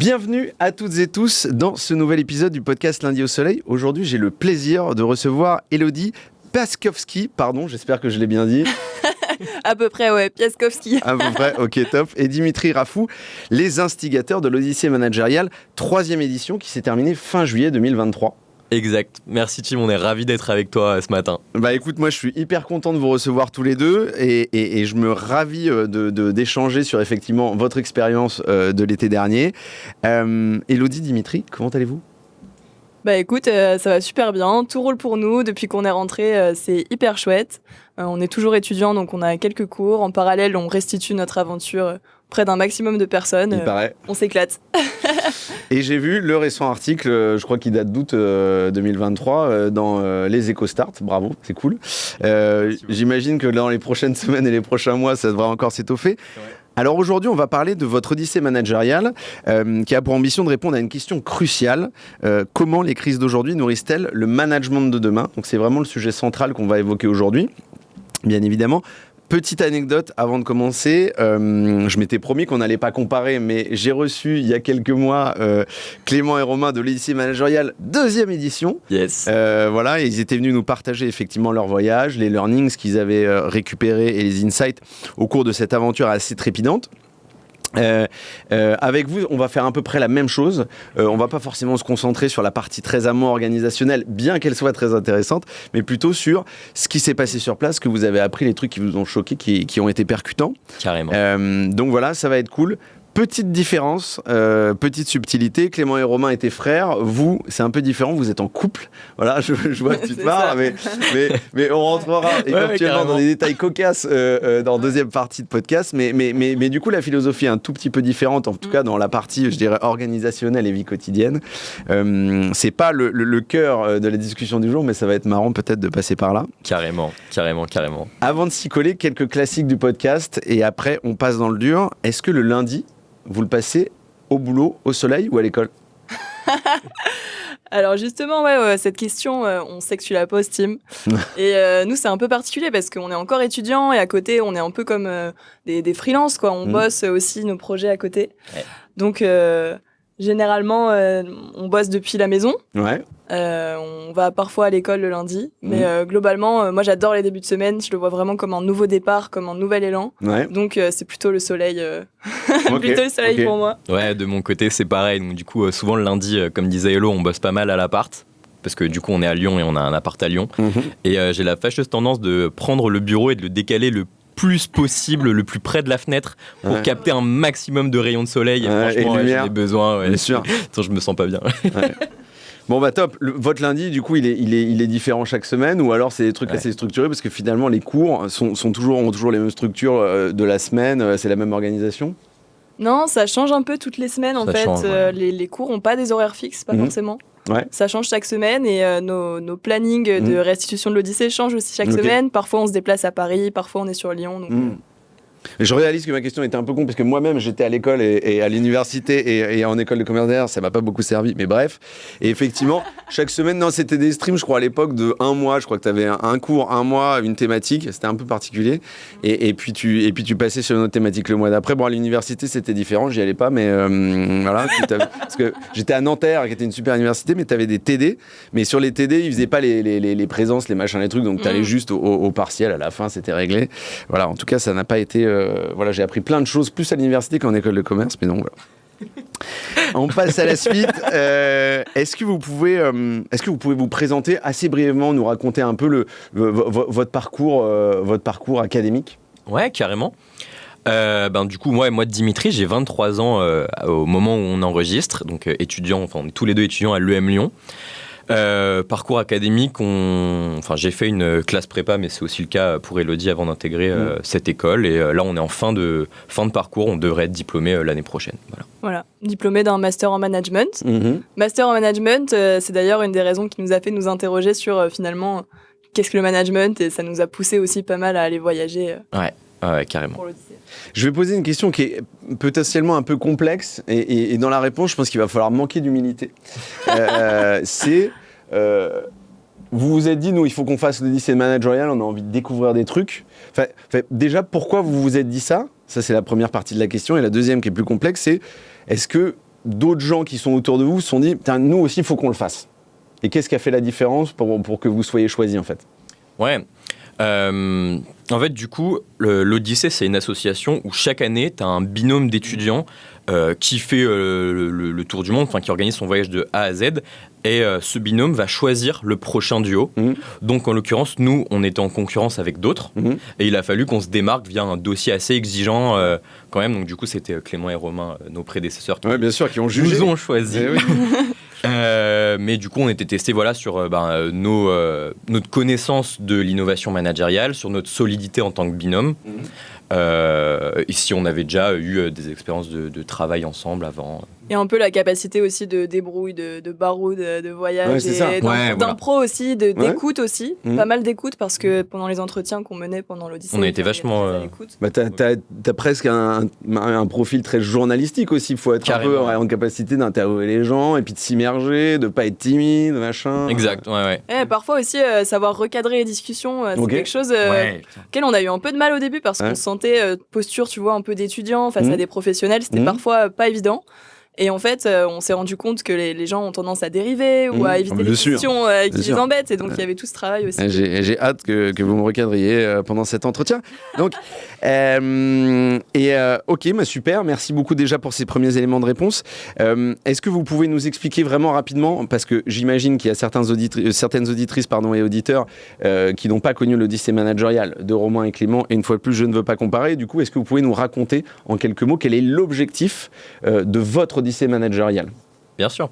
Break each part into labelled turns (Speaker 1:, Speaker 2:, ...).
Speaker 1: Bienvenue à toutes et tous dans ce nouvel épisode du podcast Lundi au Soleil. Aujourd'hui, j'ai le plaisir de recevoir Élodie Piaskowski. Pardon, j'espère que je l'ai bien dit.
Speaker 2: À peu près, ouais, Piaskowski.
Speaker 1: À peu près, ok, top. Et Dimitri Rafou, les instigateurs de l'Odyssée managériale, 3e édition qui s'est terminée fin juillet 2023.
Speaker 3: Exact. Merci Tim, on est ravis d'être avec toi ce matin.
Speaker 1: Bah écoute, moi je suis hyper content de vous recevoir tous les deux et je me ravis d'échanger sur effectivement votre expérience de l'été dernier. Élodie, Dimitri, comment allez-vous ?
Speaker 2: Bah écoute, ça va super bien, tout roule pour nous, depuis qu'on est rentré, c'est hyper chouette. On est toujours étudiants, donc on a quelques cours. En parallèle, on restitue notre aventure auprès d'un maximum de personnes.
Speaker 1: Il paraît.
Speaker 2: On s'éclate.
Speaker 1: Et j'ai vu le récent article, je crois qu'il date d'août 2023, dans les EcoStart. Bravo, c'est cool. J'imagine que dans les prochaines semaines et les prochains mois, ça devra encore s'étoffer. Ouais. Alors aujourd'hui, on va parler de votre Odyssée managériale qui a pour ambition de répondre à une question cruciale. Comment les crises d'aujourd'hui nourrissent-elles le management de demain ? Donc c'est vraiment le sujet central qu'on va évoquer aujourd'hui, bien évidemment. Petite anecdote avant de commencer, je m'étais promis qu'on n'allait pas comparer, mais j'ai reçu il y a quelques mois Clément et Romain de l'Odyssée managériale 2e édition.
Speaker 3: Yes.
Speaker 1: Voilà, et ils étaient venus nous partager effectivement leur voyage, les learnings qu'ils avaient récupérés et les insights au cours de cette aventure assez trépidante. Avec vous, on va faire à peu près la même chose. On va pas forcément se concentrer sur la partie très amont organisationnelle, bien qu'elle soit très intéressante, mais plutôt sur ce qui s'est passé sur place, que vous avez appris, les trucs qui vous ont choqué, qui ont été percutants.
Speaker 3: Carrément.
Speaker 1: Donc voilà, ça va être cool. Petite différence, petite subtilité. Clément et Romain étaient frères. Vous, c'est un peu différent. Vous êtes en couple. Voilà, je vois que tu te marres, mais on rentrera éventuellement dans des détails cocasses dans deuxième partie de podcast. Mais du coup, la philosophie est un tout petit peu différente, en tout cas dans la partie, je dirais, organisationnelle et vie quotidienne. C'est pas le cœur de la discussion du jour, mais ça va être marrant peut-être de passer par là.
Speaker 3: Carrément.
Speaker 1: Avant de s'y coller, quelques classiques du podcast et après, on passe dans le dur. Est-ce que le lundi, vous le passez au boulot, au soleil ou à l'école ?
Speaker 2: Alors justement, cette question, on sait que tu la poses, Tim. Et nous, c'est un peu particulier parce qu'on est encore étudiants et à côté, on est un peu comme des freelances, quoi. On bosse aussi nos projets à côté. Ouais. Donc, généralement, on bosse depuis la maison. Ouais. On va parfois à l'école le lundi. Mais globalement, moi, j'adore les débuts de semaine. Je le vois vraiment comme un nouveau départ, comme un nouvel élan. Ouais. Donc, c'est plutôt le soleil, plutôt le soleil pour moi.
Speaker 3: Ouais, de mon côté, c'est pareil. Donc, du coup, souvent le lundi, comme disait Hello, on bosse pas mal à l'appart. Parce que du coup, on est à Lyon et on a un appart à Lyon. Et j'ai la fâcheuse tendance de prendre le bureau et de le décaler le plus possible, le plus près de la fenêtre pour capter un maximum de rayons de soleil. Et franchement, j'en ai besoin. Bien sûr. Sinon, je me sens pas bien.
Speaker 1: Bon bah top, votre lundi du coup il est différent chaque semaine ou alors c'est des trucs assez structurés parce que finalement les cours ont toujours les mêmes structures de la semaine, c'est la même organisation ?
Speaker 2: Non, ça change un peu toutes les semaines en fait. Change, les cours n'ont pas des horaires fixes, pas forcément. Ouais. Ça change chaque semaine et nos plannings de restitution de l'Odyssée changent aussi chaque semaine. Parfois on se déplace à Paris, parfois on est sur Lyon. Donc,
Speaker 1: Je réalise que ma question était un peu con parce que moi-même j'étais à l'école et à l'université et en école de commerce derrière, ça m'a pas beaucoup servi, mais bref. Et effectivement, chaque semaine, c'était des streams, je crois à l'époque de 1 mois, je crois que tu avais un cours, 1 mois, une thématique, c'était un peu particulier. Et puis tu passais sur une autre thématique le mois d'après. Bon, à l'université c'était différent, j'y allais pas, mais voilà. Parce que j'étais à Nanterre, qui était une super université, mais tu avais des TD. Mais sur les TD, ils faisaient pas les présences, les machins, les trucs, donc tu allais juste au partiel, à la fin, c'était réglé. Voilà, en tout cas, ça n'a pas été. Voilà, j'ai appris plein de choses, plus à l'université qu'en école de commerce, mais donc voilà. On passe à la suite. Est-ce que vous pouvez vous présenter assez brièvement, nous raconter un peu votre parcours académique ?
Speaker 3: Ouais, carrément. Du coup, moi, Dimitri, j'ai 23 ans au moment où on enregistre, donc étudiant, enfin, on est tous les deux étudiants à l'EM Lyon. Parcours académique, j'ai fait une classe prépa, mais c'est aussi le cas pour Élodie avant d'intégrer cette école. Et là, on est en fin de parcours, on devrait être diplômé l'année prochaine.
Speaker 2: Voilà, diplômé d'un master en management. Master en management, c'est d'ailleurs une des raisons qui nous a fait nous interroger sur finalement qu'est-ce que le management, et ça nous a poussé aussi pas mal à aller voyager.
Speaker 3: Ouais, carrément.
Speaker 1: Je vais poser une question qui est potentiellement un peu complexe et dans la réponse, je pense qu'il va falloir manquer d'humilité. Vous vous êtes dit, nous, il faut qu'on fasse l'Odyssée managériale, on a envie de découvrir des trucs. Déjà, pourquoi vous vous êtes dit ça ? Ça, c'est la première partie de la question. Et la deuxième, qui est plus complexe, c'est est-ce que d'autres gens qui sont autour de vous se sont dit, nous aussi, il faut qu'on le fasse. Et qu'est-ce qui a fait la différence pour que vous soyez choisis, en fait ?
Speaker 3: Ouais. En fait, du coup, l'Odyssée, c'est une association où chaque année, tu as un binôme d'étudiants qui fait le tour du monde, qui organise son voyage de A à Z. Et ce binôme va choisir le prochain duo. Donc, en l'occurrence, nous, on était en concurrence avec d'autres. Et il a fallu qu'on se démarque via un dossier assez exigeant quand même. Donc, du coup, c'était Clément et Romain, nos prédécesseurs,
Speaker 1: qui bien sûr, qui ont jugé.
Speaker 3: Nous ont choisi.
Speaker 1: Oui.
Speaker 3: Mais du coup, on était testés sur notre connaissance de l'innovation managériale, sur notre solidité en tant que binôme. Et si on avait déjà eu des expériences de travail ensemble avant.
Speaker 2: Et un peu la capacité aussi de débrouille, de baroud, de voyage, et d'impro aussi, d'écoute aussi. Pas mal d'écoute parce que pendant les entretiens qu'on menait pendant l'Odyssée,
Speaker 3: on a été vachement...
Speaker 1: T'as presque un profil très journalistique aussi. Il faut être carrément un peu en capacité d'interviewer les gens et puis de s'immerger, de pas être timide, machin.
Speaker 3: Exact, ouais.
Speaker 2: Et parfois aussi, savoir recadrer les discussions, c'est quelque chose auquel on a eu un peu de mal au début parce qu'on se sentait posture, tu vois, un peu d'étudiant face à des professionnels. C'était parfois pas évident. Et en fait, on s'est rendu compte que les gens ont tendance à dériver ou à éviter les questions qui les embêtent. Et donc, il y avait tout ce travail aussi.
Speaker 1: J'ai hâte que vous me recadriez pendant cet entretien. Donc, ok, super. Merci beaucoup déjà pour ces premiers éléments de réponse. Est-ce que vous pouvez nous expliquer vraiment rapidement, parce que j'imagine qu'il y a certaines auditrices et auditeurs qui n'ont pas connu l'Odyssée managériale de Romain et Clément. Et une fois de plus, je ne veux pas comparer. Du coup, est-ce que vous pouvez nous raconter en quelques mots quel est l'objectif de votre Odyssée managériale ?
Speaker 3: Bien sûr.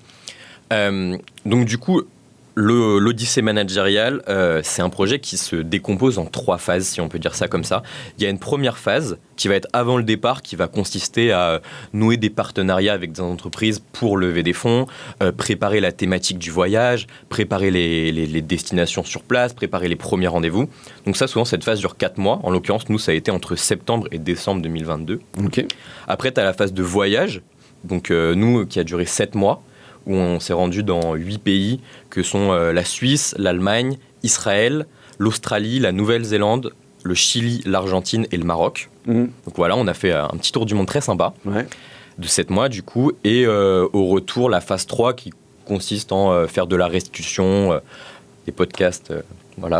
Speaker 3: Donc du coup, l'Odyssée managériale, c'est un projet qui se décompose en 3 phases, si on peut dire ça comme ça. Il y a une première phase qui va être avant le départ, qui va consister à nouer des partenariats avec des entreprises pour lever des fonds, préparer la thématique du voyage, préparer les destinations sur place, préparer les premiers rendez-vous. Donc ça, souvent, cette phase dure 4 mois. En l'occurrence, nous, ça a été entre septembre et décembre 2022.
Speaker 1: Okay.
Speaker 3: Après, tu as la phase de voyage. Donc nous, qui a duré 7 mois, où on s'est rendu dans 8 pays, que sont la Suisse, l'Allemagne, Israël, l'Australie, la Nouvelle-Zélande, le Chili, l'Argentine et le Maroc. Donc voilà, on a fait un petit tour du monde très sympa, de 7 mois du coup, et au retour, la phase 3 qui consiste en faire de la restitution, des podcasts,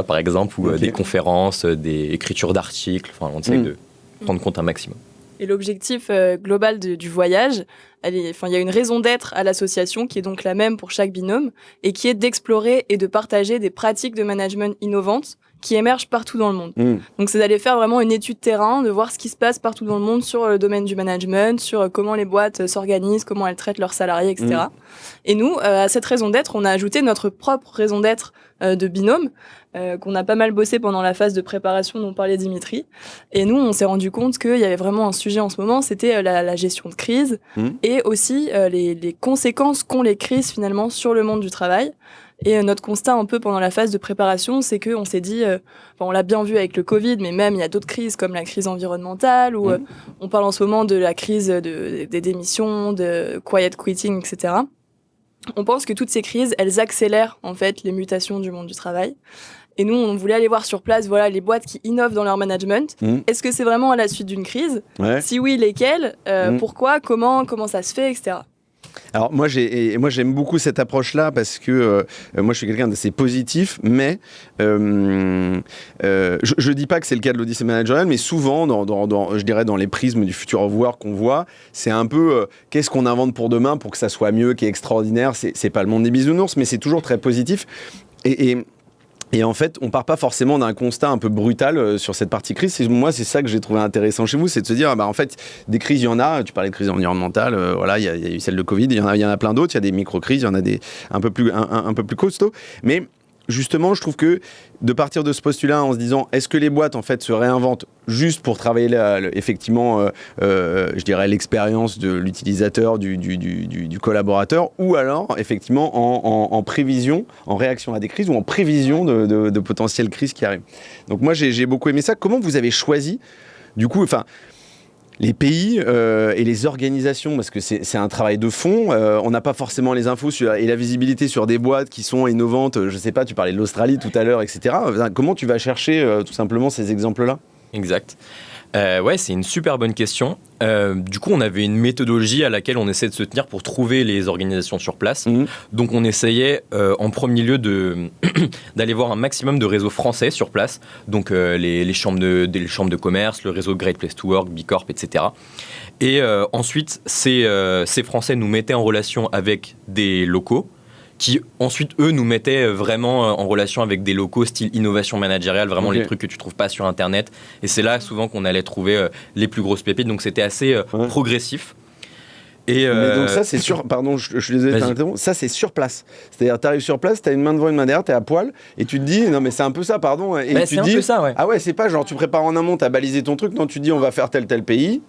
Speaker 3: par exemple, ou des conférences, des écritures d'articles, on essaye de prendre compte un maximum.
Speaker 2: Et l'objectif global du voyage, il y a une raison d'être à l'association qui est donc la même pour chaque binôme et qui est d'explorer et de partager des pratiques de management innovantes qui émergent partout dans le monde. Donc c'est d'aller faire vraiment une étude terrain, de voir ce qui se passe partout dans le monde sur le domaine du management, sur comment les boîtes s'organisent, comment elles traitent leurs salariés, etc. Et nous, à cette raison d'être, on a ajouté notre propre raison d'être de binôme, qu'on a pas mal bossé pendant la phase de préparation dont parlait Dimitri. Et nous, on s'est rendu compte qu'il y avait vraiment un sujet en ce moment, c'était la gestion de crise et aussi les conséquences qu'ont les crises finalement sur le monde du travail. Et notre constat un peu pendant la phase de préparation, c'est qu'on s'est dit, on l'a bien vu avec le Covid, mais même il y a d'autres crises comme la crise environnementale, ou on parle en ce moment de la crise des démissions, de quiet quitting, etc. On pense que toutes ces crises, elles accélèrent en fait les mutations du monde du travail. Et nous, on voulait aller voir sur place, les boîtes qui innovent dans leur management. Est-ce que c'est vraiment à la suite d'une crise ? Si oui, lesquelles ? Pourquoi ? Comment ça se fait, etc.
Speaker 1: Alors moi j'aime beaucoup cette approche-là parce que moi je suis quelqu'un d'assez positif, mais je dis pas que c'est le cas de l'Odyssée managériale, mais souvent je dirais dans les prismes du future of work qu'on voit, c'est un peu qu'est-ce qu'on invente pour demain pour que ça soit mieux, qui est extraordinaire. C'est pas le monde des bisounours, mais c'est toujours très positif. Et en fait, on part pas forcément d'un constat un peu brutal sur cette partie crise. Moi, c'est ça que j'ai trouvé intéressant chez vous, c'est de se dire, en fait, des crises, il y en a. Tu parlais de crise environnementale, il y a eu celle de Covid, il y en a plein d'autres. Il y a des micro-crises, il y en a des un peu plus costauds. Mais justement, je trouve que de partir de ce postulat en se disant, est-ce que les boîtes en fait se réinventent juste pour travailler effectivement, je dirais l'expérience de l'utilisateur, du collaborateur, ou alors effectivement en prévision, en réaction à des crises ou en prévision de potentielles crises qui arrivent. Donc moi j'ai beaucoup aimé ça. Comment vous avez choisi du coup, les pays et les organisations, parce que c'est un travail de fond. On n'a pas forcément les infos et la visibilité sur des boîtes qui sont innovantes. Je sais pas, tu parlais de l'Australie tout à l'heure, etc. Comment tu vas chercher tout simplement ces exemples-là ?
Speaker 3: Exact. Ouais, c'est une super bonne question. Du coup, on avait une méthodologie à laquelle on essaie de se tenir pour trouver les organisations sur place. Donc, on essayait en premier lieu d'aller voir un maximum de réseaux français sur place. Donc, les chambres de commerce, le réseau Great Place to Work, Bicorp, etc. Et ensuite, ces Français nous mettaient en relation avec des locaux qui ensuite, eux, nous mettaient vraiment en relation avec des locaux style innovation managériale, vraiment les trucs que tu trouves pas sur Internet. Et c'est là souvent qu'on allait trouver les plus grosses pépites. Donc c'était assez progressif.
Speaker 1: Et mais donc ça, c'est sur... Pardon, je suis désolé de t'interrompre. Ça, c'est sur place. C'est-à-dire, tu arrives sur place, tu as une main devant une main derrière, tu es à poil, et tu te dis, non mais c'est un peu ça, pardon. Et tu te dis,
Speaker 3: un peu ça, ouais.
Speaker 1: Ah ouais, c'est pas genre tu prépares en amont, tu as balisé ton truc, non, tu dis on va faire tel pays.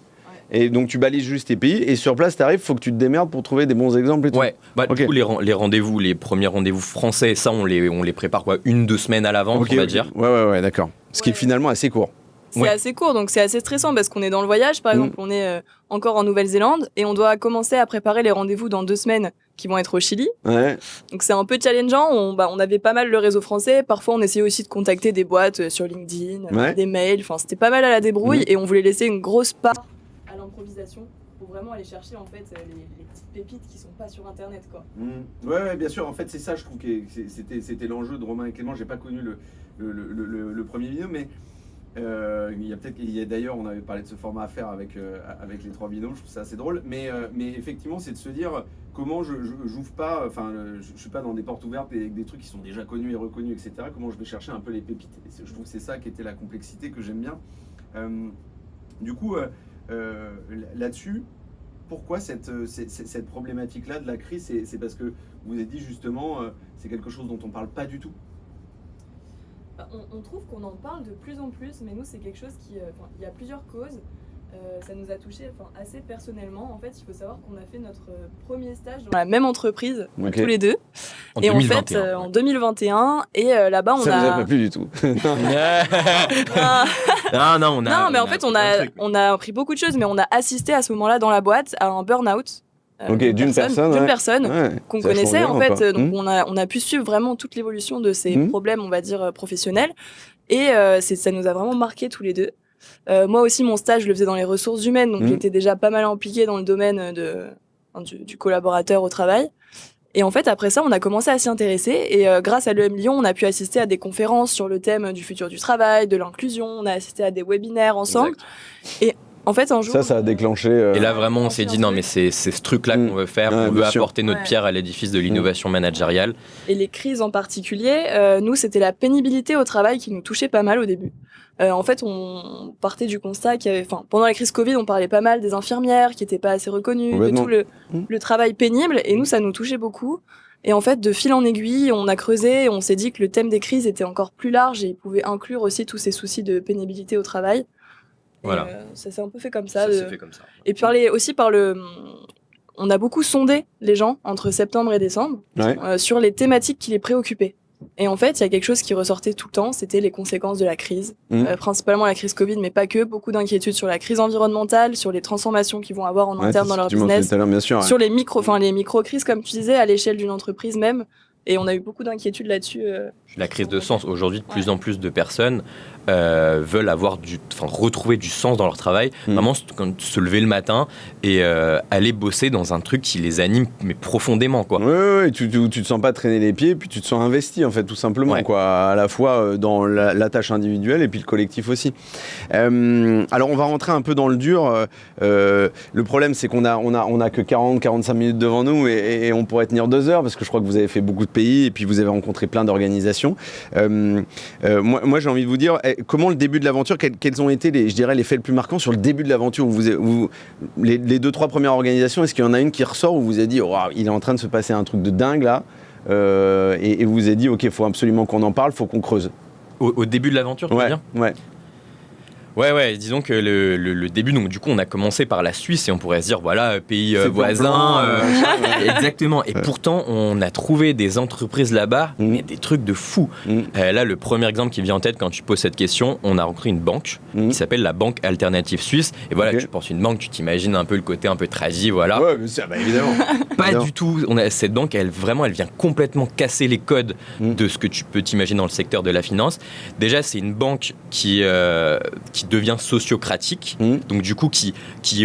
Speaker 1: Et donc tu balises juste tes pays et sur place t'arrives, faut que tu te démerdes pour trouver des bons exemples et tout.
Speaker 3: Ouais, du coup les rendez-vous, les premiers rendez-vous français, ça on les prépare 1-2 semaines à l'avance, on va dire.
Speaker 1: Ouais, d'accord. Ce qui est finalement assez court.
Speaker 2: C'est assez court, donc c'est assez stressant parce qu'on est dans le voyage, par exemple, on est encore en Nouvelle-Zélande et on doit commencer à préparer les rendez-vous dans 2 semaines qui vont être au Chili.
Speaker 1: Ouais.
Speaker 2: Donc c'est un peu challengeant, on avait pas mal le réseau français, parfois on essayait aussi de contacter des boîtes sur LinkedIn, des mails, enfin c'était pas mal à la débrouille et on voulait laisser une grosse part à l'improvisation pour vraiment aller chercher en fait les petites pépites qui sont pas sur internet quoi.
Speaker 1: Ouais, bien sûr, en fait c'est ça je trouve que c'était l'enjeu de Romain et Clément. J'ai pas connu le premier vidéo, mais il y a d'ailleurs, on avait parlé de ce format à faire avec les 3 binômes, je trouve ça assez drôle, mais effectivement c'est de se dire comment j'ouvre pas, enfin je suis pas dans des portes ouvertes avec des trucs qui sont déjà connus et reconnus, etc. Comment je vais chercher un peu les pépites, et je trouve que c'est ça qui était la complexité que j'aime bien. Du coup là-dessus, pourquoi cette problématique-là de la crise, c'est parce que vous avez dit justement, c'est quelque chose dont on parle pas du tout.
Speaker 2: On trouve qu'on en parle de plus en plus, mais nous c'est quelque chose qui, il y a plusieurs causes. Ça nous a touché assez personnellement. En fait, il faut savoir qu'on a fait notre premier stage dans la même entreprise, tous les deux.
Speaker 3: En
Speaker 2: 2021,
Speaker 3: en fait,
Speaker 2: en 2021, et là-bas, on
Speaker 1: ça vous a pas plu du tout.
Speaker 3: Non,
Speaker 2: mais en fait, on a appris beaucoup de choses, mais on a assisté à ce moment-là dans la boîte à un burn-out.
Speaker 1: D'une personne
Speaker 2: qu'on connaissait en fait. Donc on a pu suivre vraiment toute l'évolution de ces problèmes, on va dire, professionnels. Et ça nous a vraiment marqué tous les deux. Moi aussi, mon stage, je le faisais dans les ressources humaines, donc j'étais déjà pas mal impliquée dans le domaine du collaborateur au travail. Et en fait, après ça, on a commencé à s'y intéresser. Et grâce à l'EM Lyon, on a pu assister à des conférences sur le thème du futur du travail, de l'inclusion. On a assisté à des webinaires ensemble. Exact. Et en fait, un jour...
Speaker 1: Ça a déclenché...
Speaker 3: Et là, vraiment, on s'est dit, non, mais c'est ce truc-là qu'on veut faire. On veut apporter notre pierre à l'édifice de l'innovation managériale.
Speaker 2: Et les crises en particulier, nous, c'était la pénibilité au travail qui nous touchait pas mal au début. En fait, on partait du constat qu'il y avait... pendant la crise Covid, on parlait pas mal des infirmières qui n'étaient pas assez reconnues, de tout le travail pénible. Et nous, ça nous touchait beaucoup. Et en fait, de fil en aiguille, on a creusé et on s'est dit que le thème des crises était encore plus large et il pouvait inclure aussi tous ces soucis de pénibilité au travail.
Speaker 3: Voilà.
Speaker 2: Ça s'est un peu fait comme ça.
Speaker 3: S'est fait comme ça.
Speaker 2: Et puis on a beaucoup sondé les gens entre septembre et décembre sur les thématiques qui les préoccupaient. Et en fait, il y a quelque chose qui ressortait tout le temps, c'était les conséquences de la crise. Principalement la crise Covid, mais pas que. Beaucoup d'inquiétudes sur la crise environnementale, sur les transformations qu'ils vont avoir en interne dans leur business.
Speaker 1: Bien sûr,
Speaker 2: sur les micro-crises, comme tu disais, à l'échelle d'une entreprise même. Et on a eu beaucoup d'inquiétudes là-dessus.
Speaker 3: La crise de sens. Aujourd'hui, de plus en plus de personnes veulent retrouver du sens dans leur travail. Vraiment, se lever le matin et aller bosser dans un truc qui les anime, mais profondément, quoi.
Speaker 1: Oui, tu te sens pas traîner les pieds, puis tu te sens investi, en fait, tout simplement, quoi. À la fois dans la tâche individuelle et puis le collectif aussi. Alors, on va rentrer un peu dans le dur. Le problème, c'est qu'on a que 40-45 minutes devant nous et on pourrait tenir 2 heures, parce que je crois que vous avez fait beaucoup de pays et puis vous avez rencontré plein d'organisations. Moi, j'ai envie de vous dire, comment le début de l'aventure, quels ont été les faits les plus marquants sur le début de l'aventure où les 2-3 premières organisations, est-ce qu'il y en a une qui ressort où vous avez dit, il est en train de se passer un truc de dingue là, et vous avez dit, ok, il faut absolument qu'on en parle, il faut qu'on creuse.
Speaker 3: Au début de l'aventure, tu veux dire ? Ouais, disons que le début, donc du coup, on a commencé par la Suisse et on pourrait se dire, voilà, pays voisin. Exactement. Et pourtant, on a trouvé des entreprises là-bas, mais des trucs de fou. Là, le premier exemple qui vient en tête quand tu poses cette question, on a rencontré une banque qui s'appelle la Banque Alternative Suisse. Et voilà, tu penses une banque, tu t'imagines un peu le côté un peu tradi, voilà.
Speaker 1: Ouais, évidemment.
Speaker 3: Pas du tout. Cette banque, elle vient complètement casser les codes de ce que tu peux t'imaginer dans le secteur de la finance. Déjà, c'est une banque qui qui devient sociocratique, donc du coup qui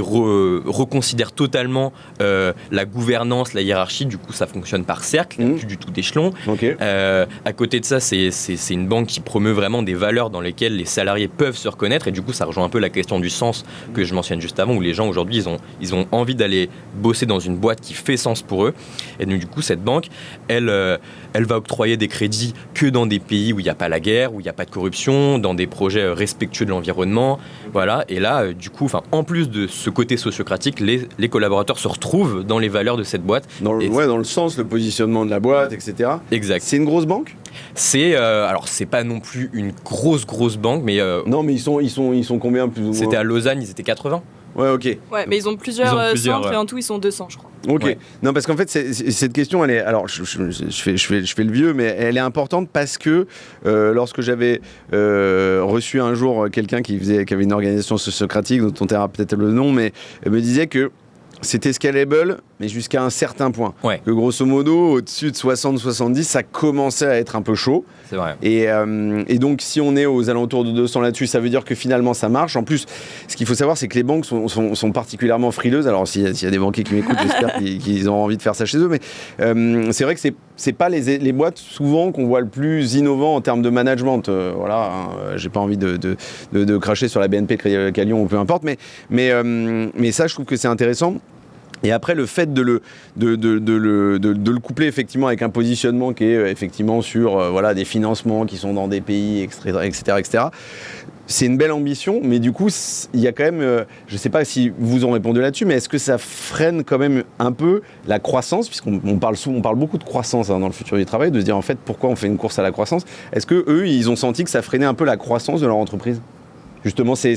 Speaker 3: reconsidère totalement la gouvernance, la hiérarchie. Du coup, ça fonctionne par cercle, plus du tout d'échelon.
Speaker 1: Okay.
Speaker 3: À côté de ça, c'est une banque qui promeut vraiment des valeurs dans lesquelles les salariés peuvent se reconnaître, et du coup, ça rejoint un peu la question du sens que je mentionne juste avant, où les gens aujourd'hui, ils ont envie d'aller bosser dans une boîte qui fait sens pour eux. Et donc, du coup, cette banque, elle va octroyer des crédits que dans des pays où il n'y a pas la guerre, où il n'y a pas de corruption, dans des projets respectueux de l'environnement. Voilà. Et là, du coup, en plus de ce côté sociocratique, les collaborateurs se retrouvent dans les valeurs de cette boîte.
Speaker 1: Dans le sens, le positionnement de la boîte, etc.
Speaker 3: Exact.
Speaker 1: C'est une grosse banque ?
Speaker 3: Alors, c'est pas non plus une grosse banque, mais...
Speaker 1: Non, mais ils sont combien plus ou moins ?
Speaker 3: C'était à Lausanne, ils étaient 80.
Speaker 1: Ouais, ok.
Speaker 2: Ouais, mais ils ont plusieurs centres et en tout, ils sont 200, je crois.
Speaker 1: Ok.
Speaker 3: Ouais.
Speaker 1: Non, parce qu'en fait, cette question, elle est. Alors, je fais le vieux, mais elle est importante parce que lorsque j'avais reçu un jour quelqu'un qui avait une organisation sociocratique, dont on taira peut-être le nom, mais elle me disait que c'était scalable, mais jusqu'à un certain point.
Speaker 3: Ouais.
Speaker 1: Que grosso modo, au-dessus de 60-70, ça commençait à être un peu chaud.
Speaker 3: C'est vrai.
Speaker 1: Et donc, si on est aux alentours de 200 là-dessus, ça veut dire que finalement, ça marche. En plus, ce qu'il faut savoir, c'est que les banques sont particulièrement frileuses. Alors, s'il y a des banquiers qui m'écoutent, j'espère qu'ils ont envie de faire ça chez eux. Mais c'est vrai que c'est pas les boîtes, souvent, qu'on voit le plus innovant en termes de management. Voilà, hein, j'ai pas envie de cracher sur la BNP, Crédit Lyon ou peu importe. Mais ça, je trouve que c'est intéressant. Et après, le fait de le coupler effectivement avec un positionnement qui est effectivement sur des financements qui sont dans des pays, etc. C'est une belle ambition, mais du coup, il y a quand même, je ne sais pas si vous ont répondu là-dessus, mais est-ce que ça freine quand même un peu la croissance, puisqu'on parle beaucoup de croissance dans le futur du travail, de se dire en fait pourquoi on fait une course à la croissance. Est-ce que eux, ils ont senti que ça freinait un peu la croissance de leur entreprise ? Justement, c'est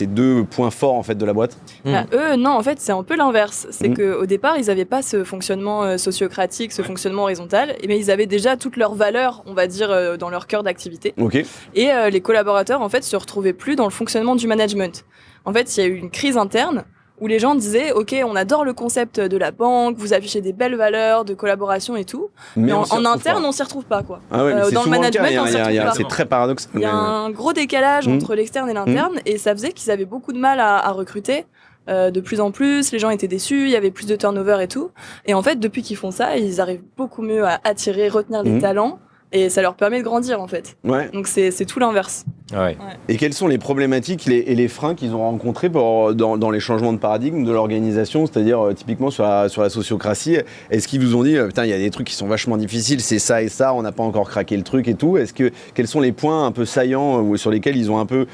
Speaker 1: deux points forts en fait de la boîte.
Speaker 2: Eux, non, en fait, c'est un peu l'inverse. C'est qu'au départ, ils n'avaient pas ce fonctionnement sociocratique, ce fonctionnement horizontal, mais ils avaient déjà toutes leurs valeurs, on va dire, dans leur cœur d'activité.
Speaker 1: Okay.
Speaker 2: Et les collaborateurs, en fait, se retrouvaient plus dans le fonctionnement du management. En fait, il y a eu une crise interne où les gens disaient « Ok, on adore le concept de la banque, vous affichez des belles valeurs de collaboration et tout, mais en interne, on s'y retrouve pas. Quoi.
Speaker 1: Ah ouais,
Speaker 2: dans le management, on s'y retrouve pas.
Speaker 1: C'est très paradoxal.
Speaker 2: Il y a un gros décalage entre l'externe et l'interne, et ça faisait qu'ils avaient beaucoup de mal à recruter. De plus en plus, les gens étaient déçus, il y avait plus de turnover et tout. Et en fait, depuis qu'ils font ça, ils arrivent beaucoup mieux à attirer, retenir les talents. Et ça leur permet de grandir, en fait. Ouais. Donc, c'est tout l'inverse.
Speaker 3: Ouais.
Speaker 1: Et quelles sont les problématiques et les freins qu'ils ont rencontrés dans les changements de paradigme de l'organisation, c'est-à-dire typiquement sur la sociocratie? Est-ce qu'ils vous ont dit, putain, il y a des trucs qui sont vachement difficiles, c'est ça et ça, on n'a pas encore craqué le truc et tout? Quels sont les points un peu saillants sur lesquels ils ont un peu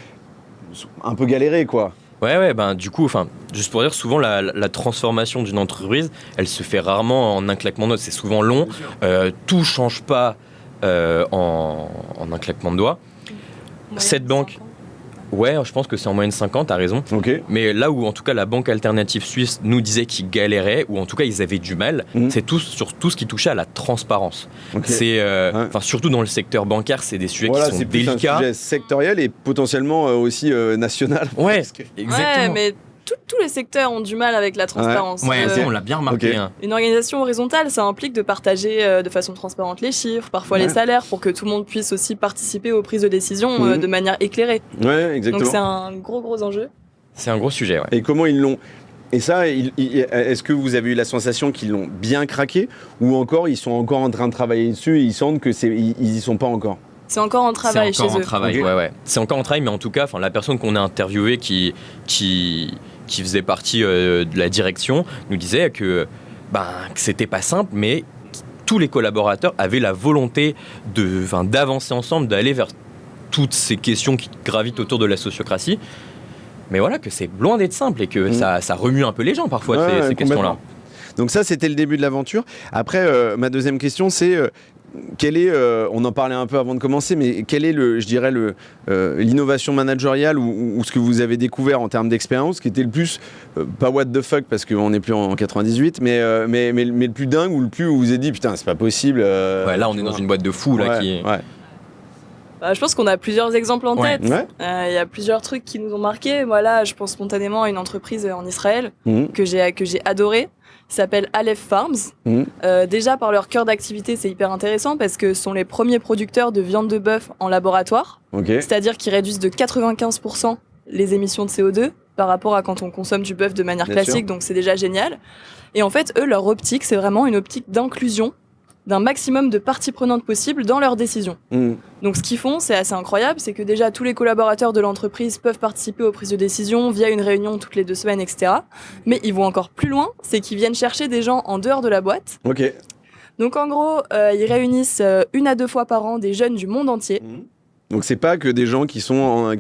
Speaker 1: galéré, quoi?
Speaker 3: Ouais, du coup, juste pour dire, souvent la transformation d'une entreprise, elle se fait rarement en un claquement de doigts. C'est souvent long. Tout change pas en un claquement de doigts. Cette banque, ouais, je pense que c'est en moyenne 5 ans, t'as raison.
Speaker 1: Okay.
Speaker 3: Mais là où, en tout cas, la banque alternative suisse nous disait qu'ils galéraient, ou en tout cas, ils avaient du mal, c'est sur tout ce qui touchait à la transparence. Okay. C'est, surtout dans le secteur bancaire, c'est des sujets qui sont délicats.
Speaker 1: Voilà, c'est plus un sujet sectoriel et potentiellement aussi national.
Speaker 3: Ouais, exactement.
Speaker 2: Ouais, mais tous les secteurs ont du mal avec la transparence.
Speaker 3: Ouais, on l'a bien remarqué.
Speaker 1: Okay.
Speaker 2: Une organisation horizontale, ça implique de partager de façon transparente les chiffres, parfois les salaires, pour que tout le monde puisse aussi participer aux prises de décision de manière éclairée.
Speaker 1: Ouais, exactement.
Speaker 2: Donc c'est un gros enjeu.
Speaker 3: C'est un gros sujet, ouais.
Speaker 1: Et comment ils l'ont... Et ça, est-ce que vous avez eu la sensation qu'ils l'ont bien craqué, ou encore ils sont encore en train de travailler dessus et ils sentent qu'ils y sont pas encore?
Speaker 2: C'est encore en travail chez eux.
Speaker 3: Okay. Ouais. C'est encore en travail, mais en tout cas, la personne qu'on a interviewée qui faisait partie de la direction nous disait que c'était pas simple, mais tous les collaborateurs avaient la volonté d'avancer ensemble, d'aller vers toutes ces questions qui gravitent autour de la sociocratie. Mais voilà, que c'est loin d'être simple et que ça remue un peu les gens parfois, ces questions-là.
Speaker 1: Donc ça, c'était le début de l'aventure. Après, ma deuxième question, c'est... quel est, on en parlait un peu avant de commencer, mais quelle est l'innovation managériale ou ce que vous avez découvert en termes d'expérience qui était le plus, pas what the fuck parce qu'on n'est plus en 98, mais le plus dingue ou le plus où vous vous êtes dit putain c'est pas possible.
Speaker 3: Ouais, là on est dans une boîte de fous là qui.
Speaker 1: Ouais.
Speaker 2: Je pense qu'on a plusieurs exemples en tête.
Speaker 1: Ouais.
Speaker 2: Il y a plusieurs trucs qui nous ont marqués. Voilà, je pense spontanément à une entreprise en Israël que j'ai adorée. Qui s'appelle Aleph Farms. Déjà, par leur cœur d'activité, c'est hyper intéressant parce que ce sont les premiers producteurs de viande de bœuf en laboratoire. C'est-à-dire qu'ils réduisent de 95% les émissions de CO2 par rapport à quand on consomme du bœuf de manière classique. Donc, c'est déjà génial. Et en fait, eux, leur optique, c'est vraiment une optique d'inclusion d'un maximum de parties prenantes possibles dans leurs décisions. Donc ce qu'ils font, c'est assez incroyable, c'est que déjà tous les collaborateurs de l'entreprise peuvent participer aux prises de décision via une réunion toutes les 2 semaines, etc. Mais ils vont encore plus loin, c'est qu'ils viennent chercher des gens en dehors de la boîte. Donc en gros, ils réunissent 1 à 2 fois par an des jeunes du monde entier.
Speaker 1: Donc c'est pas que des gens qui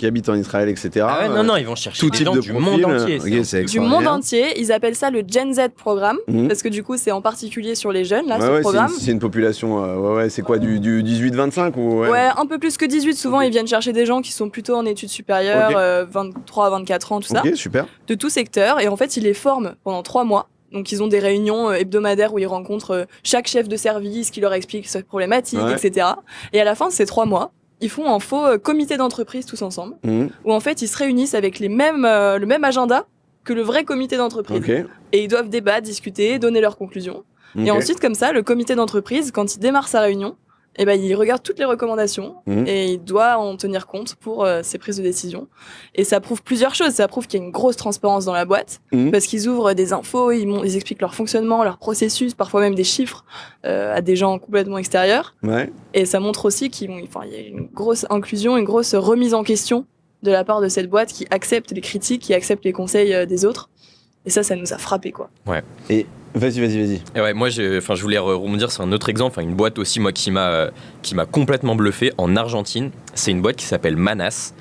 Speaker 1: habitent en Israël, etc.
Speaker 3: Ah ouais, non, ils vont chercher
Speaker 1: tout
Speaker 3: des
Speaker 1: type
Speaker 3: gens
Speaker 1: de
Speaker 3: du
Speaker 1: profil.
Speaker 3: monde entier.
Speaker 2: Du monde entier, ils appellent ça le Gen Z programme, parce que du coup c'est en particulier sur les jeunes, là, ce programme.
Speaker 1: C'est une population, c'est quoi, du 18-25 ou
Speaker 2: Ouais, un peu plus que 18, souvent ils viennent chercher des gens qui sont plutôt en études supérieures, 23 à 24 ans, tout ça.
Speaker 1: Super.
Speaker 2: De tout secteur, et en fait ils les forment pendant 3 mois. Donc ils ont des réunions hebdomadaires où ils rencontrent chaque chef de service qui leur explique sa problématique, etc. Et à la fin de ces 3 mois, ils font un faux comité d'entreprise tous ensemble, où en fait ils se réunissent avec le même agenda que le vrai comité d'entreprise. Et ils doivent débattre, discuter, donner leurs conclusions. Et ensuite, comme ça, le comité d'entreprise, quand il démarre sa réunion, il regarde toutes les recommandations et il doit en tenir compte pour ses prises de décision. Et ça prouve plusieurs choses. Ça prouve qu'il y a une grosse transparence dans la boîte, parce qu'ils ouvrent des infos, ils expliquent leur fonctionnement, leur processus, parfois même des chiffres à des gens complètement extérieurs. Et ça montre aussi qu'il y a une grosse inclusion, une grosse remise en question de la part de cette boîte qui accepte les critiques, qui accepte les conseils des autres. Et ça nous a frappé, quoi.
Speaker 1: Et vas-y.
Speaker 3: Et ouais, moi, je voulais rebondir sur un autre exemple, une boîte aussi, moi, qui m'a complètement bluffé en Argentine. C'est une boîte qui s'appelle Manas.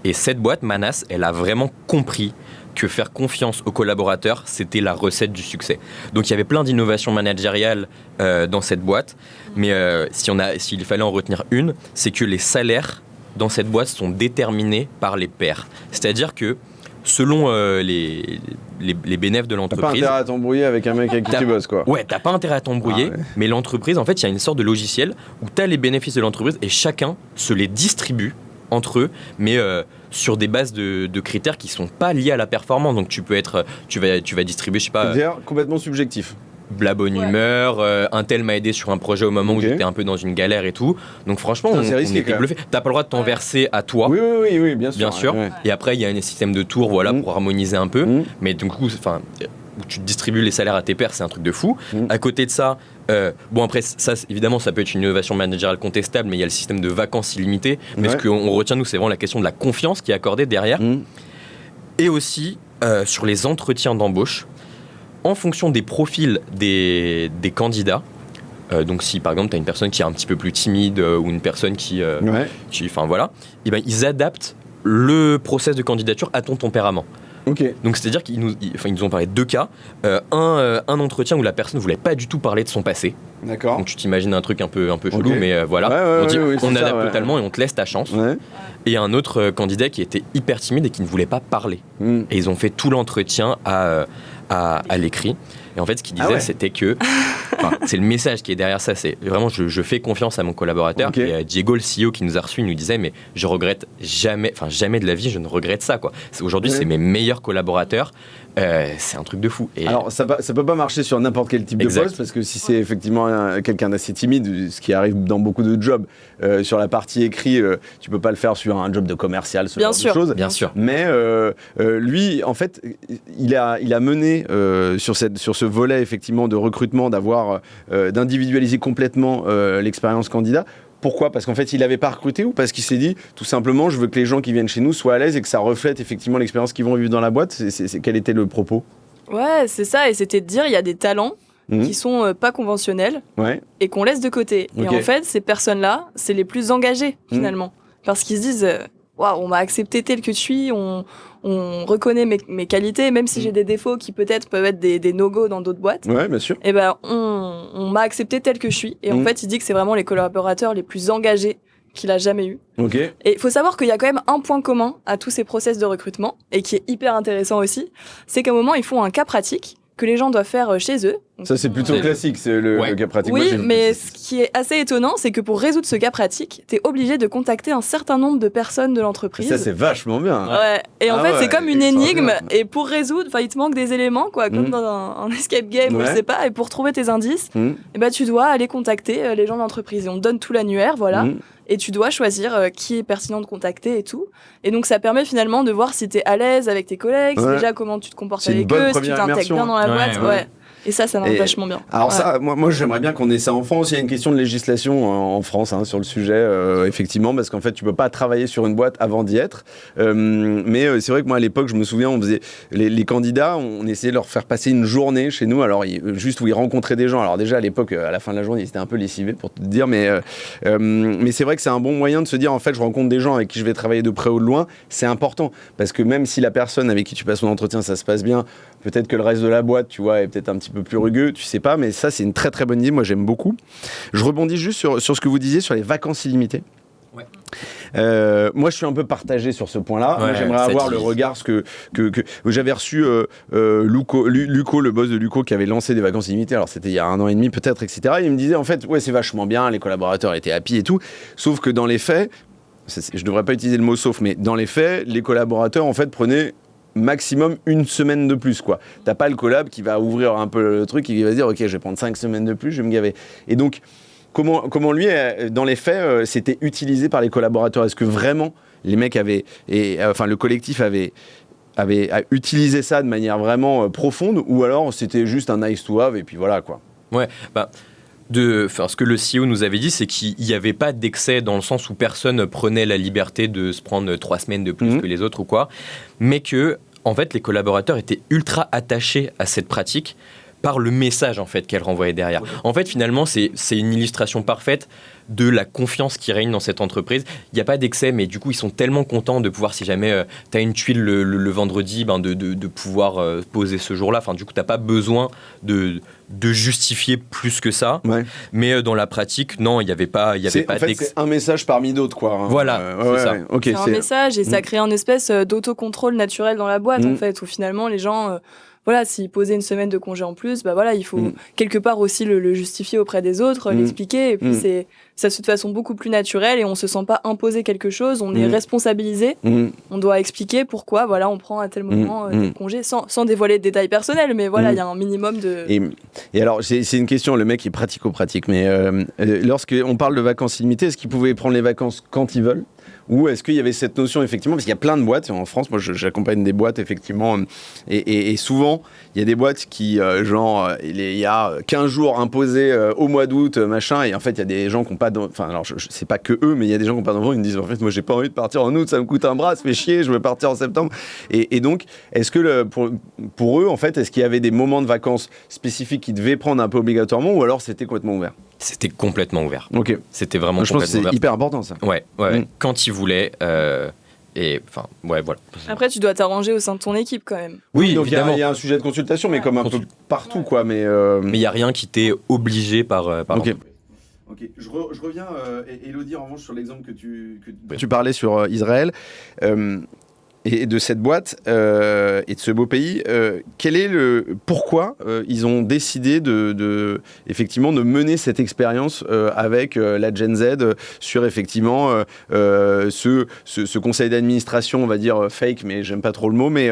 Speaker 3: Et cette boîte, Manas, elle a vraiment compris que faire confiance aux collaborateurs, c'était la recette du succès. Donc, il y avait plein d'innovations managériales dans cette boîte. Mais s'il fallait en retenir une, c'est que les salaires dans cette boîte sont déterminés par les pairs. C'est-à-dire que selon les bénéfices de l'entreprise...
Speaker 1: T'as pas intérêt à t'embrouiller avec un mec avec qui tu bosses, quoi.
Speaker 3: Ouais, t'as pas intérêt à t'embrouiller, mais l'entreprise, en fait, il y a une sorte de logiciel où t'as les bénéfices de l'entreprise et chacun se les distribue entre eux, mais sur des bases de critères qui sont pas liés à la performance. Donc tu vas distribuer, je sais pas...
Speaker 1: C'est-à-dire complètement subjectif.
Speaker 3: La bonne humeur, un tel m'a aidé sur un projet au moment où j'étais un peu dans une galère et tout. Donc franchement, on était bluffé. T'as pas le droit de t'en verser à toi.
Speaker 1: Oui, bien sûr.
Speaker 3: Et après, il y a un système de tours, pour harmoniser un peu. Mais du coup, où tu distribues les salaires à tes pairs, c'est un truc de fou. À côté de ça, après, ça, évidemment, ça peut être une innovation managériale contestable, mais il y a le système de vacances illimitées. Mais ce qu'on retient, nous, c'est vraiment la question de la confiance qui est accordée derrière. Et aussi, sur les entretiens d'embauche, en fonction des profils des candidats, donc si par exemple tu as une personne qui est un petit peu plus timide ou une personne qui ils adaptent le process de candidature à ton tempérament. Donc c'est-à-dire qu'ils nous ont parlé de 2 cas. Un entretien où la personne ne voulait pas du tout parler de son passé.
Speaker 1: D'accord.
Speaker 3: Donc tu t'imagines un truc un peu chelou, mais voilà. On adapte totalement et on te laisse ta chance. Et un autre candidat qui était hyper timide et qui ne voulait pas parler. Et ils ont fait tout l'entretien à l'écrit. Et en fait, ce qu'il disait, c'était que... c'est le message qui est derrière ça. C'est vraiment, je fais confiance à mon collaborateur. Et Diego, le CEO qui nous a reçus, il nous disait, mais je regrette jamais de la vie, je ne regrette ça, quoi. Aujourd'hui, c'est mes meilleurs collaborateurs. C'est un truc de fou. Et...
Speaker 1: Alors, ça peut pas marcher sur n'importe quel type de poste, parce que si c'est effectivement quelqu'un d'assez timide, ce qui arrive dans beaucoup de jobs, sur la partie écrit, tu peux pas le faire sur un job de commercial, ce genre de choses.
Speaker 3: Bien sûr.
Speaker 1: Mais lui, en fait, il a mené sur ce volet effectivement de recrutement, d'individualiser complètement l'expérience candidat. Pourquoi ? Parce qu'en fait, il n'avait pas recruté ou parce qu'il s'est dit, tout simplement, je veux que les gens qui viennent chez nous soient à l'aise et que ça reflète effectivement l'expérience qu'ils vont vivre dans la boîte. Quel était le propos ?
Speaker 2: Ouais, c'est ça. Et c'était de dire, il y a des talents qui sont pas conventionnels et qu'on laisse de côté. Et en fait, ces personnes-là, c'est les plus engagées, finalement. Parce qu'ils se disent, waouh, on m'a accepté tel que je suis, on reconnaît mes qualités, même si j'ai des défauts qui peut-être peuvent être des no-go dans d'autres boîtes.
Speaker 1: Ouais, bien sûr.
Speaker 2: Et on m'a accepté tel que je suis. Et en fait, il dit que c'est vraiment les collaborateurs les plus engagés qu'il a jamais eu. Et il faut savoir qu'il y a quand même un point commun à tous ces process de recrutement, et qui est hyper intéressant aussi, c'est qu'à un moment, ils font un cas pratique. que les gens doivent faire chez eux. Donc,
Speaker 1: Ça, c'est plutôt classique, c'est le cas pratique.
Speaker 2: Oui,
Speaker 1: Moi,
Speaker 2: mais ce qui est assez étonnant, c'est que pour résoudre ce cas pratique, tu es obligé de contacter un certain nombre de personnes de l'entreprise.
Speaker 1: Ça, c'est vachement bien.
Speaker 2: Ouais. Et en fait, c'est comme une énigme.
Speaker 1: extraordinaire.
Speaker 2: Et pour résoudre, il te manque des éléments, quoi, comme dans un escape game, ou je sais pas. Et pour trouver tes indices, tu dois aller contacter les gens de l'entreprise. Et on te donne tout l'annuaire, voilà. Et tu dois choisir qui est pertinent de contacter et tout. Et donc, ça permet finalement de voir si tu es à l'aise avec tes collègues, déjà comment tu te comportes avec eux, si tu t'intègres bien dans la boîte. Ouais. Et ça marche vachement bien.
Speaker 1: Alors ça, moi j'aimerais bien qu'on ait ça en France. Il y a une question de législation en France sur le sujet, effectivement, parce qu'en fait, tu peux pas travailler sur une boîte avant d'y être. Mais c'est vrai que moi, à l'époque, je me souviens, on faisait les candidats, on essayait de leur faire passer une journée chez nous, alors juste où ils rencontraient des gens. Alors déjà, à l'époque, à la fin de la journée, ils étaient un peu lessivés, pour te dire, mais c'est vrai que c'est un bon moyen de se dire, en fait, je rencontre des gens avec qui je vais travailler de près ou de loin. C'est important, parce que même si la personne avec qui tu passes ton entretien, ça se passe bien, peut-être que le reste de la boîte, tu vois, est peut-être un petit peu plus rugueux, tu sais pas, mais ça, c'est une très très bonne idée. Moi, j'aime beaucoup. Je rebondis juste sur ce que vous disiez sur les vacances illimitées.
Speaker 3: Ouais.
Speaker 1: Moi, je suis un peu partagé sur ce point-là.
Speaker 3: Ouais,
Speaker 1: moi, j'aimerais avoir le regard, que j'avais reçu Luco, le boss de Luco, qui avait lancé des vacances illimitées. Alors, c'était il y a 1 an et demi peut-être, etc. Et il me disait, en fait, ouais, c'est vachement bien, les collaborateurs étaient happy et tout. Sauf que dans les faits, je devrais pas utiliser le mot sauf, mais dans les faits, les collaborateurs, en fait, prenaient maximum 1 semaine de plus, quoi. T'as pas le collab qui va ouvrir un peu le truc et qui va se dire, ok, je vais prendre 5 semaines de plus, je vais me gaver. Et donc, comment lui, dans les faits, c'était utilisé par les collaborateurs? Est-ce que vraiment les mecs le collectif avait utilisé ça de manière vraiment profonde, ou alors c'était juste un nice to have et puis voilà, quoi?
Speaker 3: Ouais, ce que le CEO nous avait dit, c'est qu'il n'y avait pas d'excès dans le sens où personne prenait la liberté de se prendre 3 semaines de plus que les autres ou quoi, mais que, en fait, les collaborateurs étaient ultra attachés à cette pratique par le message, en fait, qu'elle renvoyait derrière. En fait, finalement, c'est une illustration parfaite de la confiance qui règne dans cette entreprise. Il n'y a pas d'excès, mais du coup, ils sont tellement contents de pouvoir, si jamais tu as une tuile le vendredi, de pouvoir poser ce jour-là. Enfin, du coup, tu n'as pas besoin de justifier plus que ça. Ouais. Mais dans la pratique, non, il n'y avait pas d'excès.
Speaker 1: C'est un message parmi d'autres, quoi.
Speaker 3: Voilà, c'est ça.
Speaker 1: Okay,
Speaker 2: c'est un message et ça crée une espèce d'autocontrôle naturel dans la boîte, en fait, où finalement, les gens... s'ils posaient 1 semaine de congé en plus, il faut quelque part aussi le justifier auprès des autres, l'expliquer, et puis ça se fait de façon beaucoup plus naturelle et on se sent pas imposer quelque chose, on est responsabilisé, on doit expliquer pourquoi, on prend à tel moment tel congé, sans dévoiler de détails personnels, mais il y a un minimum de...
Speaker 1: Et alors, c'est une question, le mec est pratico-pratique, mais lorsqu'on parle de vacances illimitées, est-ce qu'ils pouvaient prendre les vacances quand ils veulent ? Ou est-ce qu'il y avait cette notion, effectivement, parce qu'il y a plein de boîtes, en France, moi j'accompagne des boîtes, effectivement, et souvent, il y a des boîtes qui, il y a 15 jours imposés au mois d'août, machin, et en fait, il y a des gens qui n'ont pas d'enfants, alors c'est pas que eux, mais il y a des gens qui n'ont pas d'enfants, ils me disent, en fait, moi j'ai pas envie de partir en août, ça me coûte un bras, ça fait chier, je veux partir en septembre. Et donc, est-ce que pour eux, en fait, est-ce qu'il y avait des moments de vacances spécifiques qu'ils devaient prendre un peu obligatoirement, ou alors c'était complètement ouvert ?
Speaker 3: C'était complètement ouvert.
Speaker 1: Ok.
Speaker 3: C'était vraiment
Speaker 1: complètement ouvert. Je pense que c'est hyper important, ça.
Speaker 3: Ouais. Quand ils voulaient. Voilà.
Speaker 2: Après, tu dois t'arranger au sein de ton équipe, quand même.
Speaker 1: Oui, donc il y a un sujet de consultation, mais comme un peu partout, quoi. Mais il
Speaker 3: n'y a rien qui t'est obligé par
Speaker 1: Ok. Je reviens, Élodie, en revanche, sur l'exemple que tu parlais sur Israël. Et de cette boîte et de ce beau pays, pourquoi ils ont décidé effectivement de mener cette expérience avec la Gen Z sur effectivement ce conseil d'administration, on va dire fake, mais j'aime pas trop le mot, mais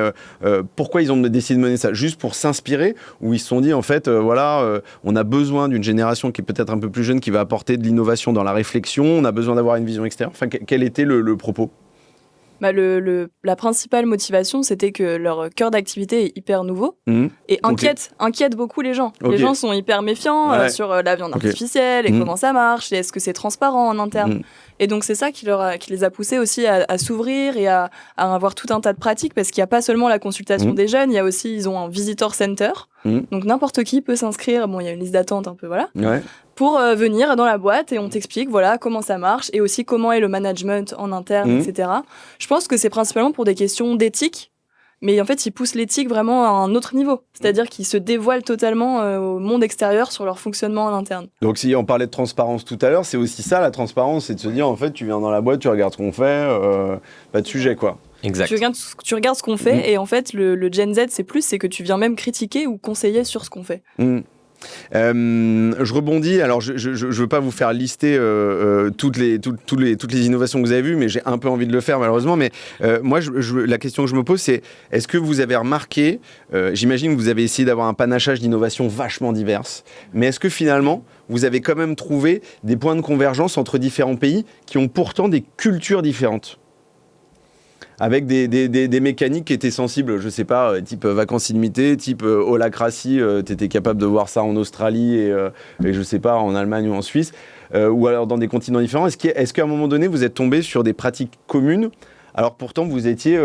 Speaker 1: pourquoi ils ont décidé de mener ça? Juste pour s'inspirer, ou ils se sont dit en fait on a besoin d'une génération qui est peut-être un peu plus jeune, qui va apporter de l'innovation dans la réflexion, on a besoin d'avoir une vision extérieure. Enfin, quel était le propos?
Speaker 2: La principale motivation, c'était que leur cœur d'activité est hyper nouveau et inquiète beaucoup les gens. Les gens sont hyper méfiants sur la viande artificielle et comment ça marche, et est-ce que c'est transparent en interne. Et donc, c'est ça qui les a poussés aussi à s'ouvrir et à avoir tout un tas de pratiques, parce qu'il n'y a pas seulement la consultation des jeunes, ils ont un visitor center. Donc, n'importe qui peut s'inscrire. Bon, il y a une liste d'attente un peu, pour venir dans la boîte, et on t'explique comment ça marche et aussi comment est le management en interne, etc. Je pense que c'est principalement pour des questions d'éthique, mais en fait, ils poussent l'éthique vraiment à un autre niveau. C'est-à-dire qu'ils se dévoilent totalement au monde extérieur sur leur fonctionnement en interne.
Speaker 1: Donc, si on parlait de transparence tout à l'heure, c'est aussi ça, la transparence, c'est de se dire, en fait, tu viens dans la boîte, tu regardes ce qu'on fait, pas de sujet, quoi.
Speaker 3: Exact.
Speaker 2: Tu regardes ce qu'on fait, et en fait, le Gen Z, c'est que tu viens même critiquer ou conseiller sur ce qu'on fait.
Speaker 1: Je rebondis, alors je veux pas vous faire lister toutes les innovations que vous avez vues, mais j'ai un peu envie de le faire malheureusement, mais moi la question que je me pose c'est, est-ce que vous avez remarqué, j'imagine que vous avez essayé d'avoir un panachage d'innovations vachement diverses, mais est-ce que finalement vous avez quand même trouvé des points de convergence entre différents pays qui ont pourtant des cultures différentes ? Avec des mécaniques qui étaient sensibles, je sais pas, type vacances illimitées, type holacratie, t'étais capable de voir ça en Australie et je sais pas, en Allemagne ou en Suisse, ou alors dans des continents différents. Est-ce qu'à un moment donné, vous êtes tombé sur des pratiques communes, alors pourtant vous étiez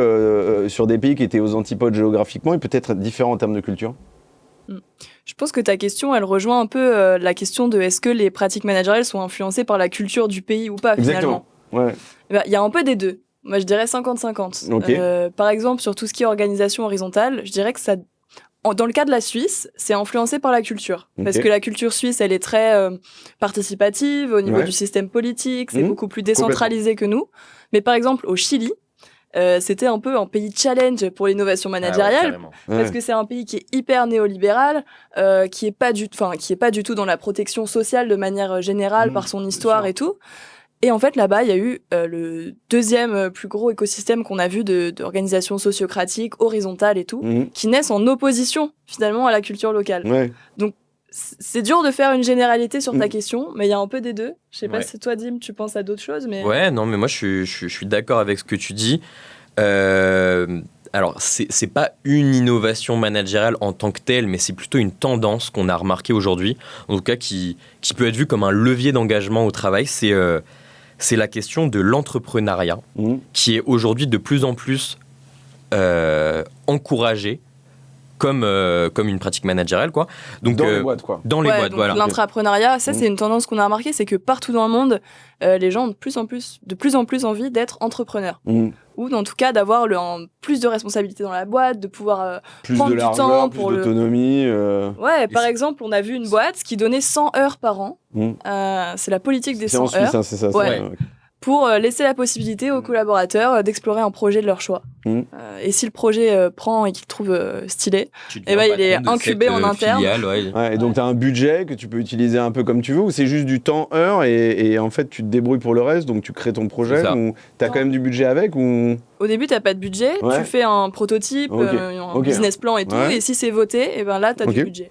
Speaker 1: sur des pays qui étaient aux antipodes géographiquement et peut-être différents en termes de culture ?
Speaker 2: Je pense que ta question, elle rejoint un peu la question de est-ce que les pratiques managériales sont influencées par la culture du pays ou pas, finalement.
Speaker 1: Exactement, ouais.
Speaker 2: Il y a un peu des deux. Moi, je dirais 50-50.
Speaker 1: Okay.
Speaker 2: Par exemple, sur tout ce qui est organisation horizontale, je dirais que ça, dans le cas de la Suisse, c'est influencé par la culture. Okay. Parce que la culture suisse, elle est très participative au niveau du système politique, c'est beaucoup plus décentralisé que nous. Mais par exemple, au Chili, c'était un peu un pays challenge pour l'innovation managériale, parce que c'est un pays qui est hyper néolibéral, qui est pas du tout dans la protection sociale de manière générale par son histoire et tout. Et en fait, là-bas, il y a eu le deuxième plus gros écosystème qu'on a vu d'organisations sociocratiques, horizontales et tout, qui naissent en opposition, finalement, à la culture locale. Ouais. Donc, c'est dur de faire une généralité sur ta question, mais il y a un peu des deux. Je sais pas si toi, Dim, tu penses à d'autres choses, mais...
Speaker 3: Ouais, non, mais moi, je suis d'accord avec ce que tu dis. Alors, c'est pas une innovation managériale en tant que telle, mais c'est plutôt une tendance qu'on a remarquée aujourd'hui, en tout cas qui peut être vue comme un levier d'engagement au travail. C'est la question de l'entrepreneuriat qui est aujourd'hui de plus en plus encouragée comme une pratique managériale, quoi. Donc,
Speaker 1: dans les boîtes, quoi.
Speaker 3: Dans les boîtes, voilà.
Speaker 2: L'intrapreneuriat, ça, c'est une tendance qu'on a remarquée, c'est que partout dans le monde, les gens ont de plus en plus envie d'être entrepreneurs. Ou en tout cas d'avoir plus de responsabilités dans la boîte, de pouvoir prendre du temps pour
Speaker 1: plus d'autonomie.
Speaker 2: Ouais, par exemple, on a vu une boîte qui donnait 100 heures par an. C'est la politique des 100 heures.
Speaker 1: C'est en Suisse, hein, c'est ça.
Speaker 2: Ouais. Pour laisser la possibilité aux collaborateurs d'explorer un projet de leur choix. Et si le projet prend et qu'il trouve stylé, il est incubé en interne.
Speaker 1: Et donc, tu as un budget que tu peux utiliser un peu comme tu veux, ou c'est juste du temps-heure et en fait, tu te débrouilles pour le reste, donc tu crées ton projet, ou tu as quand même du budget avec ou...
Speaker 2: Au début, tu n'as pas de budget, tu fais un prototype, un business plan et tout, et si c'est voté, et ben là, tu as du budget.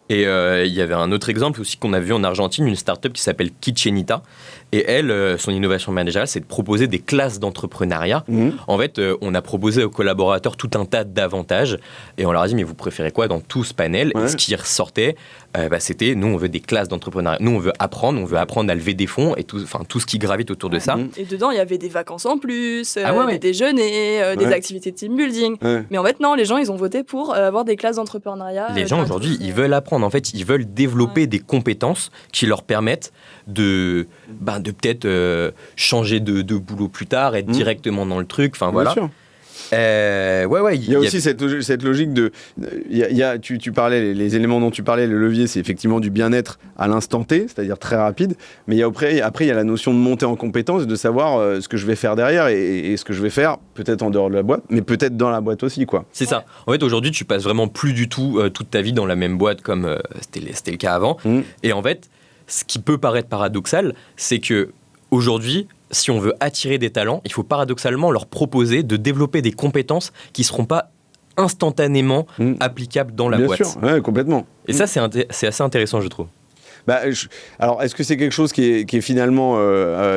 Speaker 3: Et il y avait un autre exemple aussi qu'on a vu en Argentine, une start-up qui s'appelle Kitchenita. Et elle, son innovation managériale, c'est de proposer des classes d'entrepreneuriat. En fait, on a proposé aux collaborateurs tout un tas d'avantages. Et on leur a dit, mais vous préférez quoi dans tout ce panel ? Et ce qui ressortait, c'était, nous, on veut des classes d'entrepreneuriat. Nous, on veut apprendre à lever des fonds et tout ce qui gravite autour de ça.
Speaker 2: Et dedans, il y avait des vacances en plus, des déjeuners, des activités de team building. Mais en fait, non, les gens, ils ont voté pour avoir des classes d'entrepreneuriat.
Speaker 3: Les gens, aujourd'hui, ils veulent apprendre. En fait, ils veulent développer des compétences qui leur permettent de peut-être changer de boulot plus tard, être directement dans le truc. Enfin, voilà.
Speaker 1: Bien sûr. Il y a aussi cette logique de... Tu parlais, les éléments dont tu parlais, le levier, c'est effectivement du bien-être à l'instant T, c'est-à-dire très rapide. Mais après, il y a la notion de monter en compétence, de savoir ce que je vais faire derrière et ce que je vais faire, peut-être en dehors de la boîte, mais peut-être dans la boîte aussi, quoi.
Speaker 3: C'est ça. En fait, aujourd'hui, tu passes vraiment plus du tout toute ta vie dans la même boîte comme c'était le cas avant. Et en fait, ce qui peut paraître paradoxal, c'est que aujourd'hui, si on veut attirer des talents, il faut paradoxalement leur proposer de développer des compétences qui ne seront pas instantanément applicables dans la boîte.
Speaker 1: Bien sûr, ouais, complètement.
Speaker 3: Et ça, c'est assez intéressant, je trouve.
Speaker 1: Alors, est-ce que c'est quelque chose qui est finalement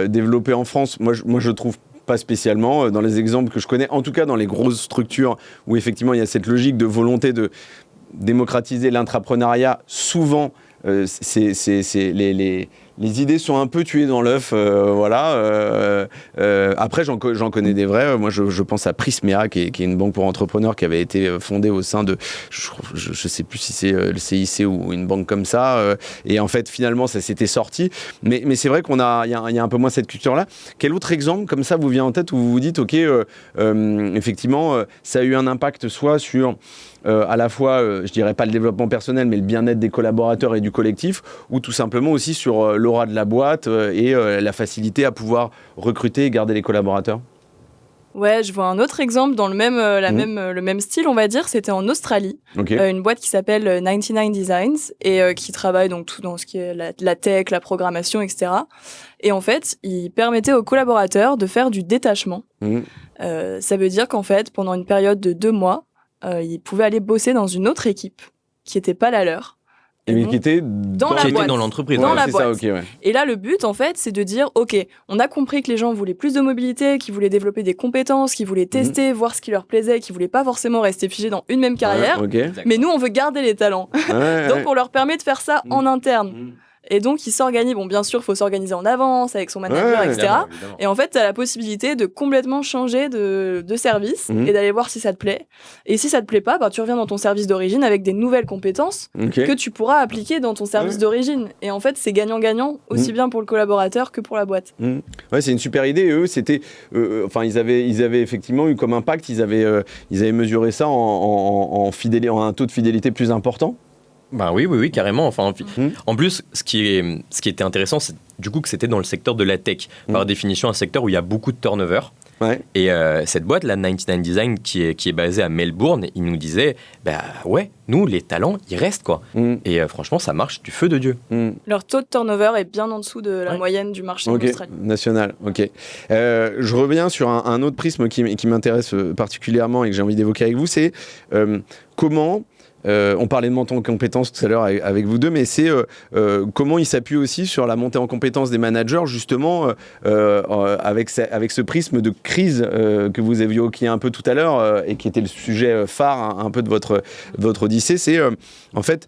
Speaker 1: développé en France ? Moi, je trouve pas spécialement. Dans les exemples que je connais, en tout cas dans les grosses structures où effectivement il y a cette logique de volonté de démocratiser l'intrapreneuriat, souvent, les idées sont un peu tuées dans l'œuf, voilà. Après, j'en connais des vrais. Moi, je pense à Prismea, qui est une banque pour entrepreneurs qui avait été fondée au sein de, je sais plus si c'est le CIC ou une banque comme ça. Et en fait, finalement, ça s'était sorti. Mais c'est vrai il y a un peu moins cette culture-là. Quel autre exemple comme ça vous vient en tête où vous vous dites, ok, effectivement, ça a eu un impact soit sur à la fois, je dirais pas le développement personnel, mais le bien-être des collaborateurs et du collectif, ou tout simplement aussi sur l'aura de la boîte et la facilité à pouvoir recruter et garder les collaborateurs ?
Speaker 2: Ouais, je vois un autre exemple dans le même style, on va dire. C'était en Australie, une boîte qui s'appelle 99 Designs et qui travaille donc tout dans ce qui est la tech, la programmation, etc. Et en fait, ils permettaient aux collaborateurs de faire du détachement. Ça veut dire qu'en fait, pendant une période de 2 mois, ils pouvaient aller bosser dans une autre équipe qui n'était pas la leur.
Speaker 1: Et qui était
Speaker 2: dans
Speaker 3: l'entreprise.
Speaker 2: Dans la boîte.
Speaker 1: Ça, okay, ouais.
Speaker 2: Et là, le but, en fait, c'est de dire, OK, on a compris que les gens voulaient plus de mobilité, qu'ils voulaient développer des compétences, qu'ils voulaient tester, voir ce qui leur plaisait, qu'ils voulaient pas forcément rester figés dans une même carrière. Mais nous, on veut garder les talents. Donc, on leur permet de faire ça en interne. Et donc, ils s'organisent. Bon, bien sûr, il faut s'organiser en avance avec son manager, etc. Évidemment. Et en fait, tu as la possibilité de complètement changer de service et d'aller voir si ça te plaît. Et si ça te plaît pas, bah, tu reviens dans ton service d'origine avec des nouvelles compétences que tu pourras appliquer dans ton service d'origine. Et en fait, c'est gagnant-gagnant, aussi bien pour le collaborateur que pour la boîite.
Speaker 1: Ouais, c'est une super idée. Et eux, c'était, ils avaient effectivement eu comme impact, ils avaient mesuré ça en un taux de fidélité plus important.
Speaker 3: Bah oui, carrément. Enfin, en plus, ce qui était intéressant, c'est du coup que c'était dans le secteur de la tech. Par définition, un secteur où il y a beaucoup de turnover. Ouais. Et cette boîte, la 99 Design, qui est basée à Melbourne, ils nous disaient, nous, les talents, ils restent, quoi. Et franchement, ça marche du feu de Dieu.
Speaker 2: Leur taux de turnover est bien en dessous de la moyenne du marché australien.
Speaker 1: National, ok. Je reviens sur un autre prisme qui m'intéresse particulièrement et que j'ai envie d'évoquer avec vous, c'est comment... on parlait de montée en compétences tout à l'heure avec vous deux, mais c'est comment il s'appuie aussi sur la montée en compétences des managers, justement, avec ce prisme de crise que vous évoquiez un peu tout à l'heure et qui était le sujet phare un peu de votre odyssée. C'est en fait...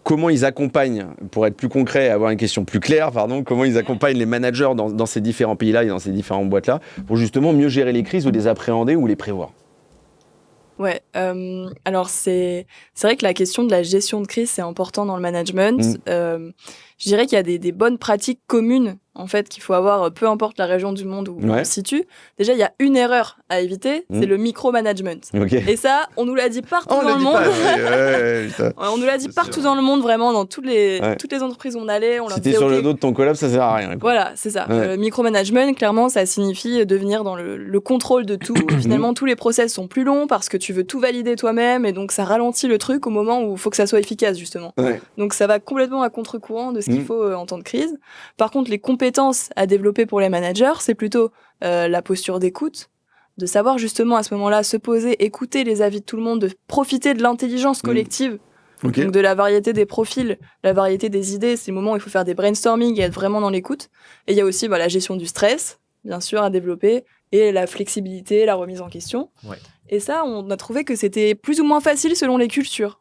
Speaker 1: comment ils accompagnent, pour être plus concret et avoir une question plus claire, comment ils accompagnent les managers dans ces différents pays-là et dans ces différentes boîtes-là pour justement mieux gérer les crises ou les appréhender ou les prévoir.
Speaker 2: Ouais, alors c'est vrai que la question de la gestion de crise, c'est important dans le management. Je dirais qu'il y a des bonnes pratiques communes, en fait, qu'il faut avoir, peu importe la région du monde où on se situe. Déjà, il y a une erreur à éviter, c'est le micromanagement. Et ça, on nous l'a dit partout dans le monde. On nous l'a dit partout dans le monde, vraiment, dans toutes les entreprises où on allait.
Speaker 1: Si t'es sur le dos de ton collab, ça sert à rien.
Speaker 2: Voilà, c'est ça. Micromanagement, clairement, ça signifie devenir dans le contrôle de tout. Finalement, tous les process sont plus longs parce que tu veux tout valider toi-même et donc ça ralentit le truc au moment où il faut que ça soit efficace, justement. Donc ça va complètement à contre-courant de ce qu'il faut en temps de crise. Par contre, les compétences à développer pour les managers, c'est plutôt la posture d'écoute, de savoir justement à ce moment-là se poser, écouter les avis de tout le monde, de profiter de l'intelligence collective, donc de la variété des profils, la variété des idées. C'est le moment où il faut faire des brainstorming et être vraiment dans l'écoute. Et il y a aussi la gestion du stress, bien sûr, à développer, et la flexibilité, la remise en question. Et ça, on a trouvé que c'était plus ou moins facile selon les cultures.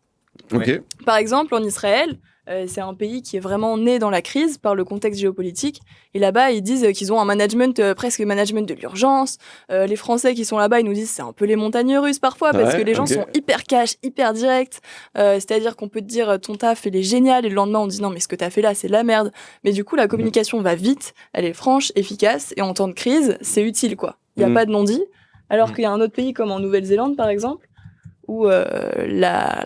Speaker 2: Par exemple, en Israël, c'est un pays qui est vraiment né dans la crise par le contexte géopolitique. Et là-bas, ils disent qu'ils ont un management, presque management de l'urgence. Les Français qui sont là-bas, ils nous disent c'est un peu les montagnes russes parfois, parce que les gens sont hyper cash, hyper directs. C'est-à-dire qu'on peut te dire ton taf, il est génial, et le lendemain, on dit non, mais ce que t'as fait là, c'est de la merde. Mais du coup, la communication va vite, elle est franche, efficace, et en temps de crise, c'est utile, quoi. Il n'y a pas de non-dit. Alors qu'il y a un autre pays comme en Nouvelle-Zélande, par exemple, où la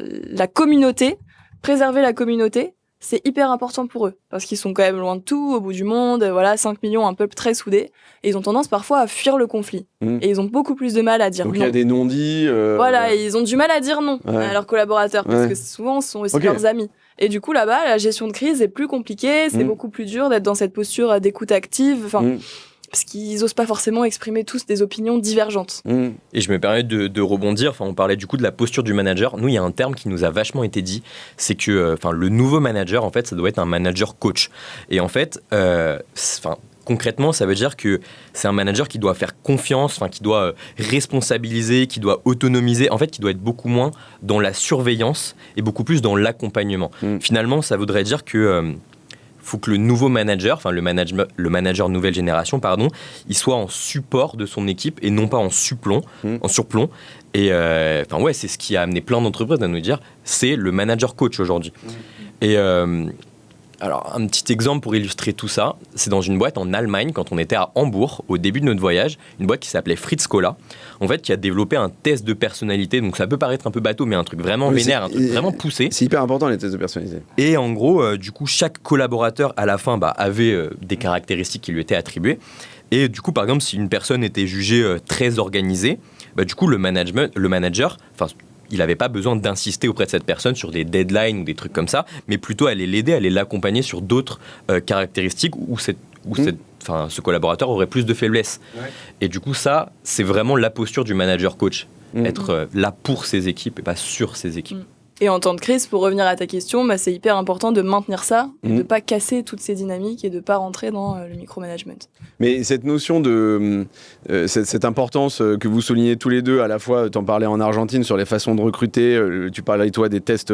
Speaker 2: communauté, préserver la communauté, c'est hyper important pour eux, parce qu'ils sont quand même loin de tout, au bout du monde, 5 millions, un peuple très soudé, et ils ont tendance parfois à fuir le conflit. Et ils ont beaucoup plus de mal à dire non.
Speaker 1: Donc il y a des non-dits.
Speaker 2: Et ils ont du mal à dire non à leurs collaborateurs, parce que souvent, ce sont aussi leurs amis. Et du coup, là-bas, la gestion de crise est plus compliquée, c'est beaucoup plus dur d'être dans cette posture d'écoute active, parce qu'ils n'osent pas forcément exprimer tous des opinions divergentes.
Speaker 3: Et je me permets de rebondir, on parlait du coup de la posture du manager. Nous, il y a un terme qui nous a vachement été dit, c'est que le nouveau manager, en fait, ça doit être un manager coach. Et en fait, concrètement, ça veut dire que c'est un manager qui doit faire confiance, qui doit responsabiliser, qui doit autonomiser, en fait, qui doit être beaucoup moins dans la surveillance et beaucoup plus dans l'accompagnement. Finalement, ça voudrait dire que... faut que le nouveau manager, le manager nouvelle génération, il soit en support de son équipe et non pas en surplomb. Et c'est ce qui a amené plein d'entreprises à nous dire, c'est le manager coach aujourd'hui. Et alors, un petit exemple pour illustrer tout ça, c'est dans une boîte en Allemagne, quand on était à Hambourg, au début de notre voyage, une boîte qui s'appelait Fritz Cola, en fait, qui a développé un test de personnalité. Donc, ça peut paraître un peu bateau, mais un truc vraiment vénère, un truc vraiment poussé.
Speaker 1: C'est hyper important, les tests de personnalité.
Speaker 3: Et en gros, du coup, chaque collaborateur, à la fin, avait des caractéristiques qui lui étaient attribuées. Et du coup, par exemple, si une personne était jugée très organisée, du coup, le manager, il n'avait pas besoin d'insister auprès de cette personne sur des deadlines ou des trucs comme ça, mais plutôt aller l'aider, aller l'accompagner sur d'autres caractéristiques où ce collaborateur aurait plus de faiblesses. Ouais. Et du coup, ça, c'est vraiment la posture du manager coach. Être là pour ses équipes et pas sur ses équipes.
Speaker 2: Et en temps de crise, pour revenir à ta question, c'est hyper important de maintenir ça, et de ne pas casser toutes ces dynamiques et de ne pas rentrer dans le micromanagement.
Speaker 1: Mais cette notion de cette importance que vous soulignez tous les deux, à la fois, tu en parlais en Argentine sur les façons de recruter, tu parlais toi des tests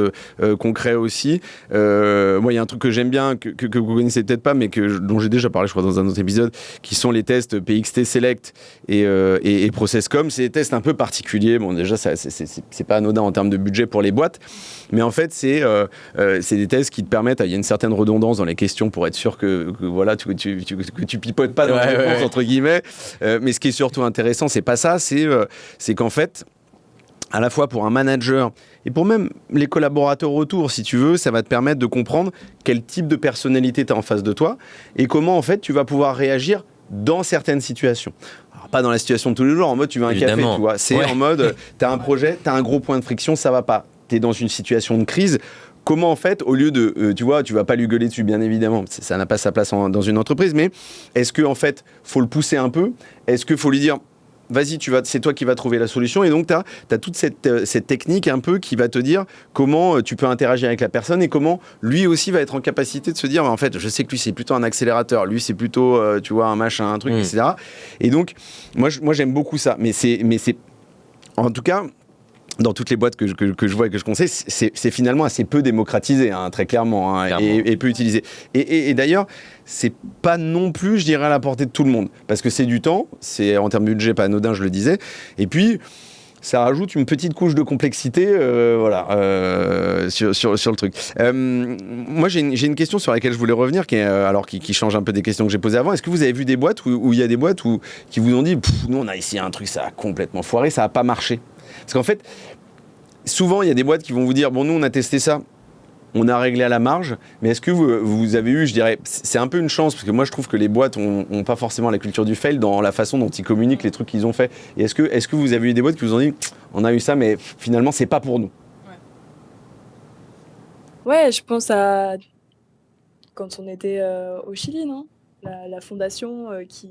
Speaker 1: concrets aussi. Moi, il y a un truc que j'aime bien, que vous connaissez peut-être pas, mais dont j'ai déjà parlé, je crois, dans un autre épisode, qui sont les tests PXT Select et ProcessCom. C'est des tests un peu particuliers. Bon, déjà, c'est pas anodin en termes de budget pour les boîtes. Mais en fait, c'est des tests qui te permettent, il y a une certaine redondance dans les questions pour être sûr que voilà, que tu pipotes pas dans les réponses, entre guillemets. Mais ce qui est surtout intéressant, c'est pas ça, c'est qu'en fait, à la fois pour un manager et pour même les collaborateurs autour, si tu veux, ça va te permettre de comprendre quel type de personnalité tu as en face de toi et comment, en fait, tu vas pouvoir réagir dans certaines situations. Alors, pas dans la situation de tous les jours, en mode tu veux un café, tu vois. C'est en mode, tu as un projet, tu as un gros point de friction, ça va pas. Tu es dans une situation de crise, comment en fait, au lieu de, tu vois, tu vas pas lui gueuler dessus, bien évidemment, ça n'a pas sa place dans une entreprise, mais est-ce que en fait, faut le pousser un peu? Est-ce qu'il faut lui dire, vas-y, c'est toi qui vas trouver la solution? Et donc, tu as toute cette technique un peu qui va te dire comment tu peux interagir avec la personne et comment lui aussi va être en capacité de se dire, en fait, je sais que lui, c'est plutôt un accélérateur, lui, c'est plutôt, tu vois, un machin, un truc, etc. Et donc, moi, j'aime beaucoup ça. Mais c'est en tout cas, dans toutes les boîtes que je vois et que je conseille, c'est finalement assez peu démocratisé, hein, très clairement, hein, et peu utilisé. Et d'ailleurs, c'est pas non plus, je dirais, à la portée de tout le monde, parce que c'est du temps, c'est en termes de budget pas anodin, je le disais, et puis ça rajoute une petite couche de complexité, sur le truc. Moi, j'ai une question sur laquelle je voulais revenir, qui change un peu des questions que j'ai posées avant. Est-ce que vous avez vu des boîtes où il y a des boîtes qui vous ont dit, nous on a essayé un truc, ça a complètement foiré, ça a pas marché? Parce qu'en fait, souvent, il y a des boîtes qui vont vous dire, bon, nous, on a testé ça, on a réglé à la marge, mais est-ce que vous avez eu, je dirais, c'est un peu une chance, parce que moi, je trouve que les boîtes ont pas forcément la culture du fail dans la façon dont ils communiquent les trucs qu'ils ont fait. Et est-ce que vous avez eu des boîtes qui vous ont dit, on a eu ça, mais finalement, c'est pas pour nous?
Speaker 2: Ouais, je pense à quand on était au Chili, non? La fondation qui...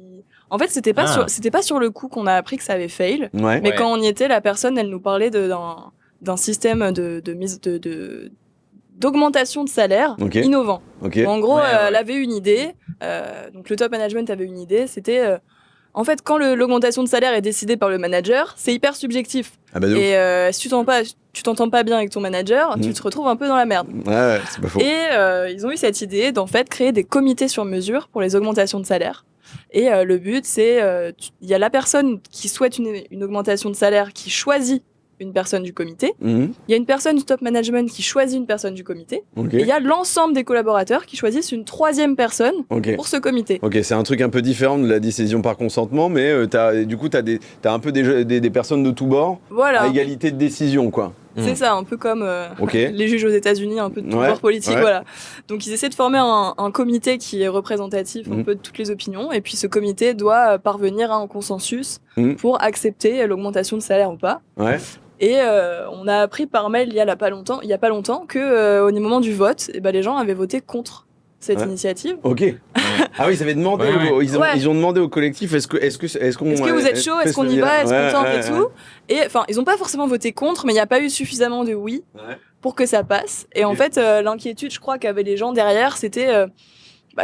Speaker 2: En fait, c'était pas sur le coup qu'on a appris que ça avait fail, mais quand on y était, la personne, elle nous parlait d'un système d'augmentation de salaire innovant. En gros, elle avait une idée, donc le top management avait une idée, c'était... en fait, quand l'augmentation de salaire est décidée par le manager, c'est hyper subjectif. Et si tu t'entends pas bien avec ton manager, tu te retrouves un peu dans la merde.
Speaker 1: Ouais, c'est pas faux.
Speaker 2: Et ils ont eu cette idée d'en fait créer des comités sur mesure pour les augmentations de salaire. Et le but, c'est il y a la personne qui souhaite une augmentation de salaire qui choisit une personne du comité. Il y a une personne du top management qui choisit une personne du comité. Et il y a l'ensemble des collaborateurs qui choisissent une troisième personne pour ce comité.
Speaker 1: C'est un truc un peu différent de la décision par consentement, mais t'as un peu des personnes de tous bords à égalité de décision, quoi.
Speaker 2: C'est ça, un peu comme les juges aux États-Unis, un peu de tout bord politique, voilà. Donc ils essaient de former un comité qui est représentatif un peu de toutes les opinions, et puis ce comité doit parvenir à un consensus pour accepter l'augmentation de salaire ou pas. Et on a appris par mail il y a pas longtemps que au moment du vote, les gens avaient voté contre cette initiative.
Speaker 1: Ah oui, ils avaient demandé, ils ont demandé au collectif, est-ce que
Speaker 2: vous êtes chaud, est-ce qu'on y va, est-ce qu'on tente et tout. Et enfin, ils n'ont pas forcément voté contre, mais il n'y a pas eu suffisamment de oui pour que ça passe. Et en fait, l'inquiétude, je crois, qu'avaient les gens derrière, c'était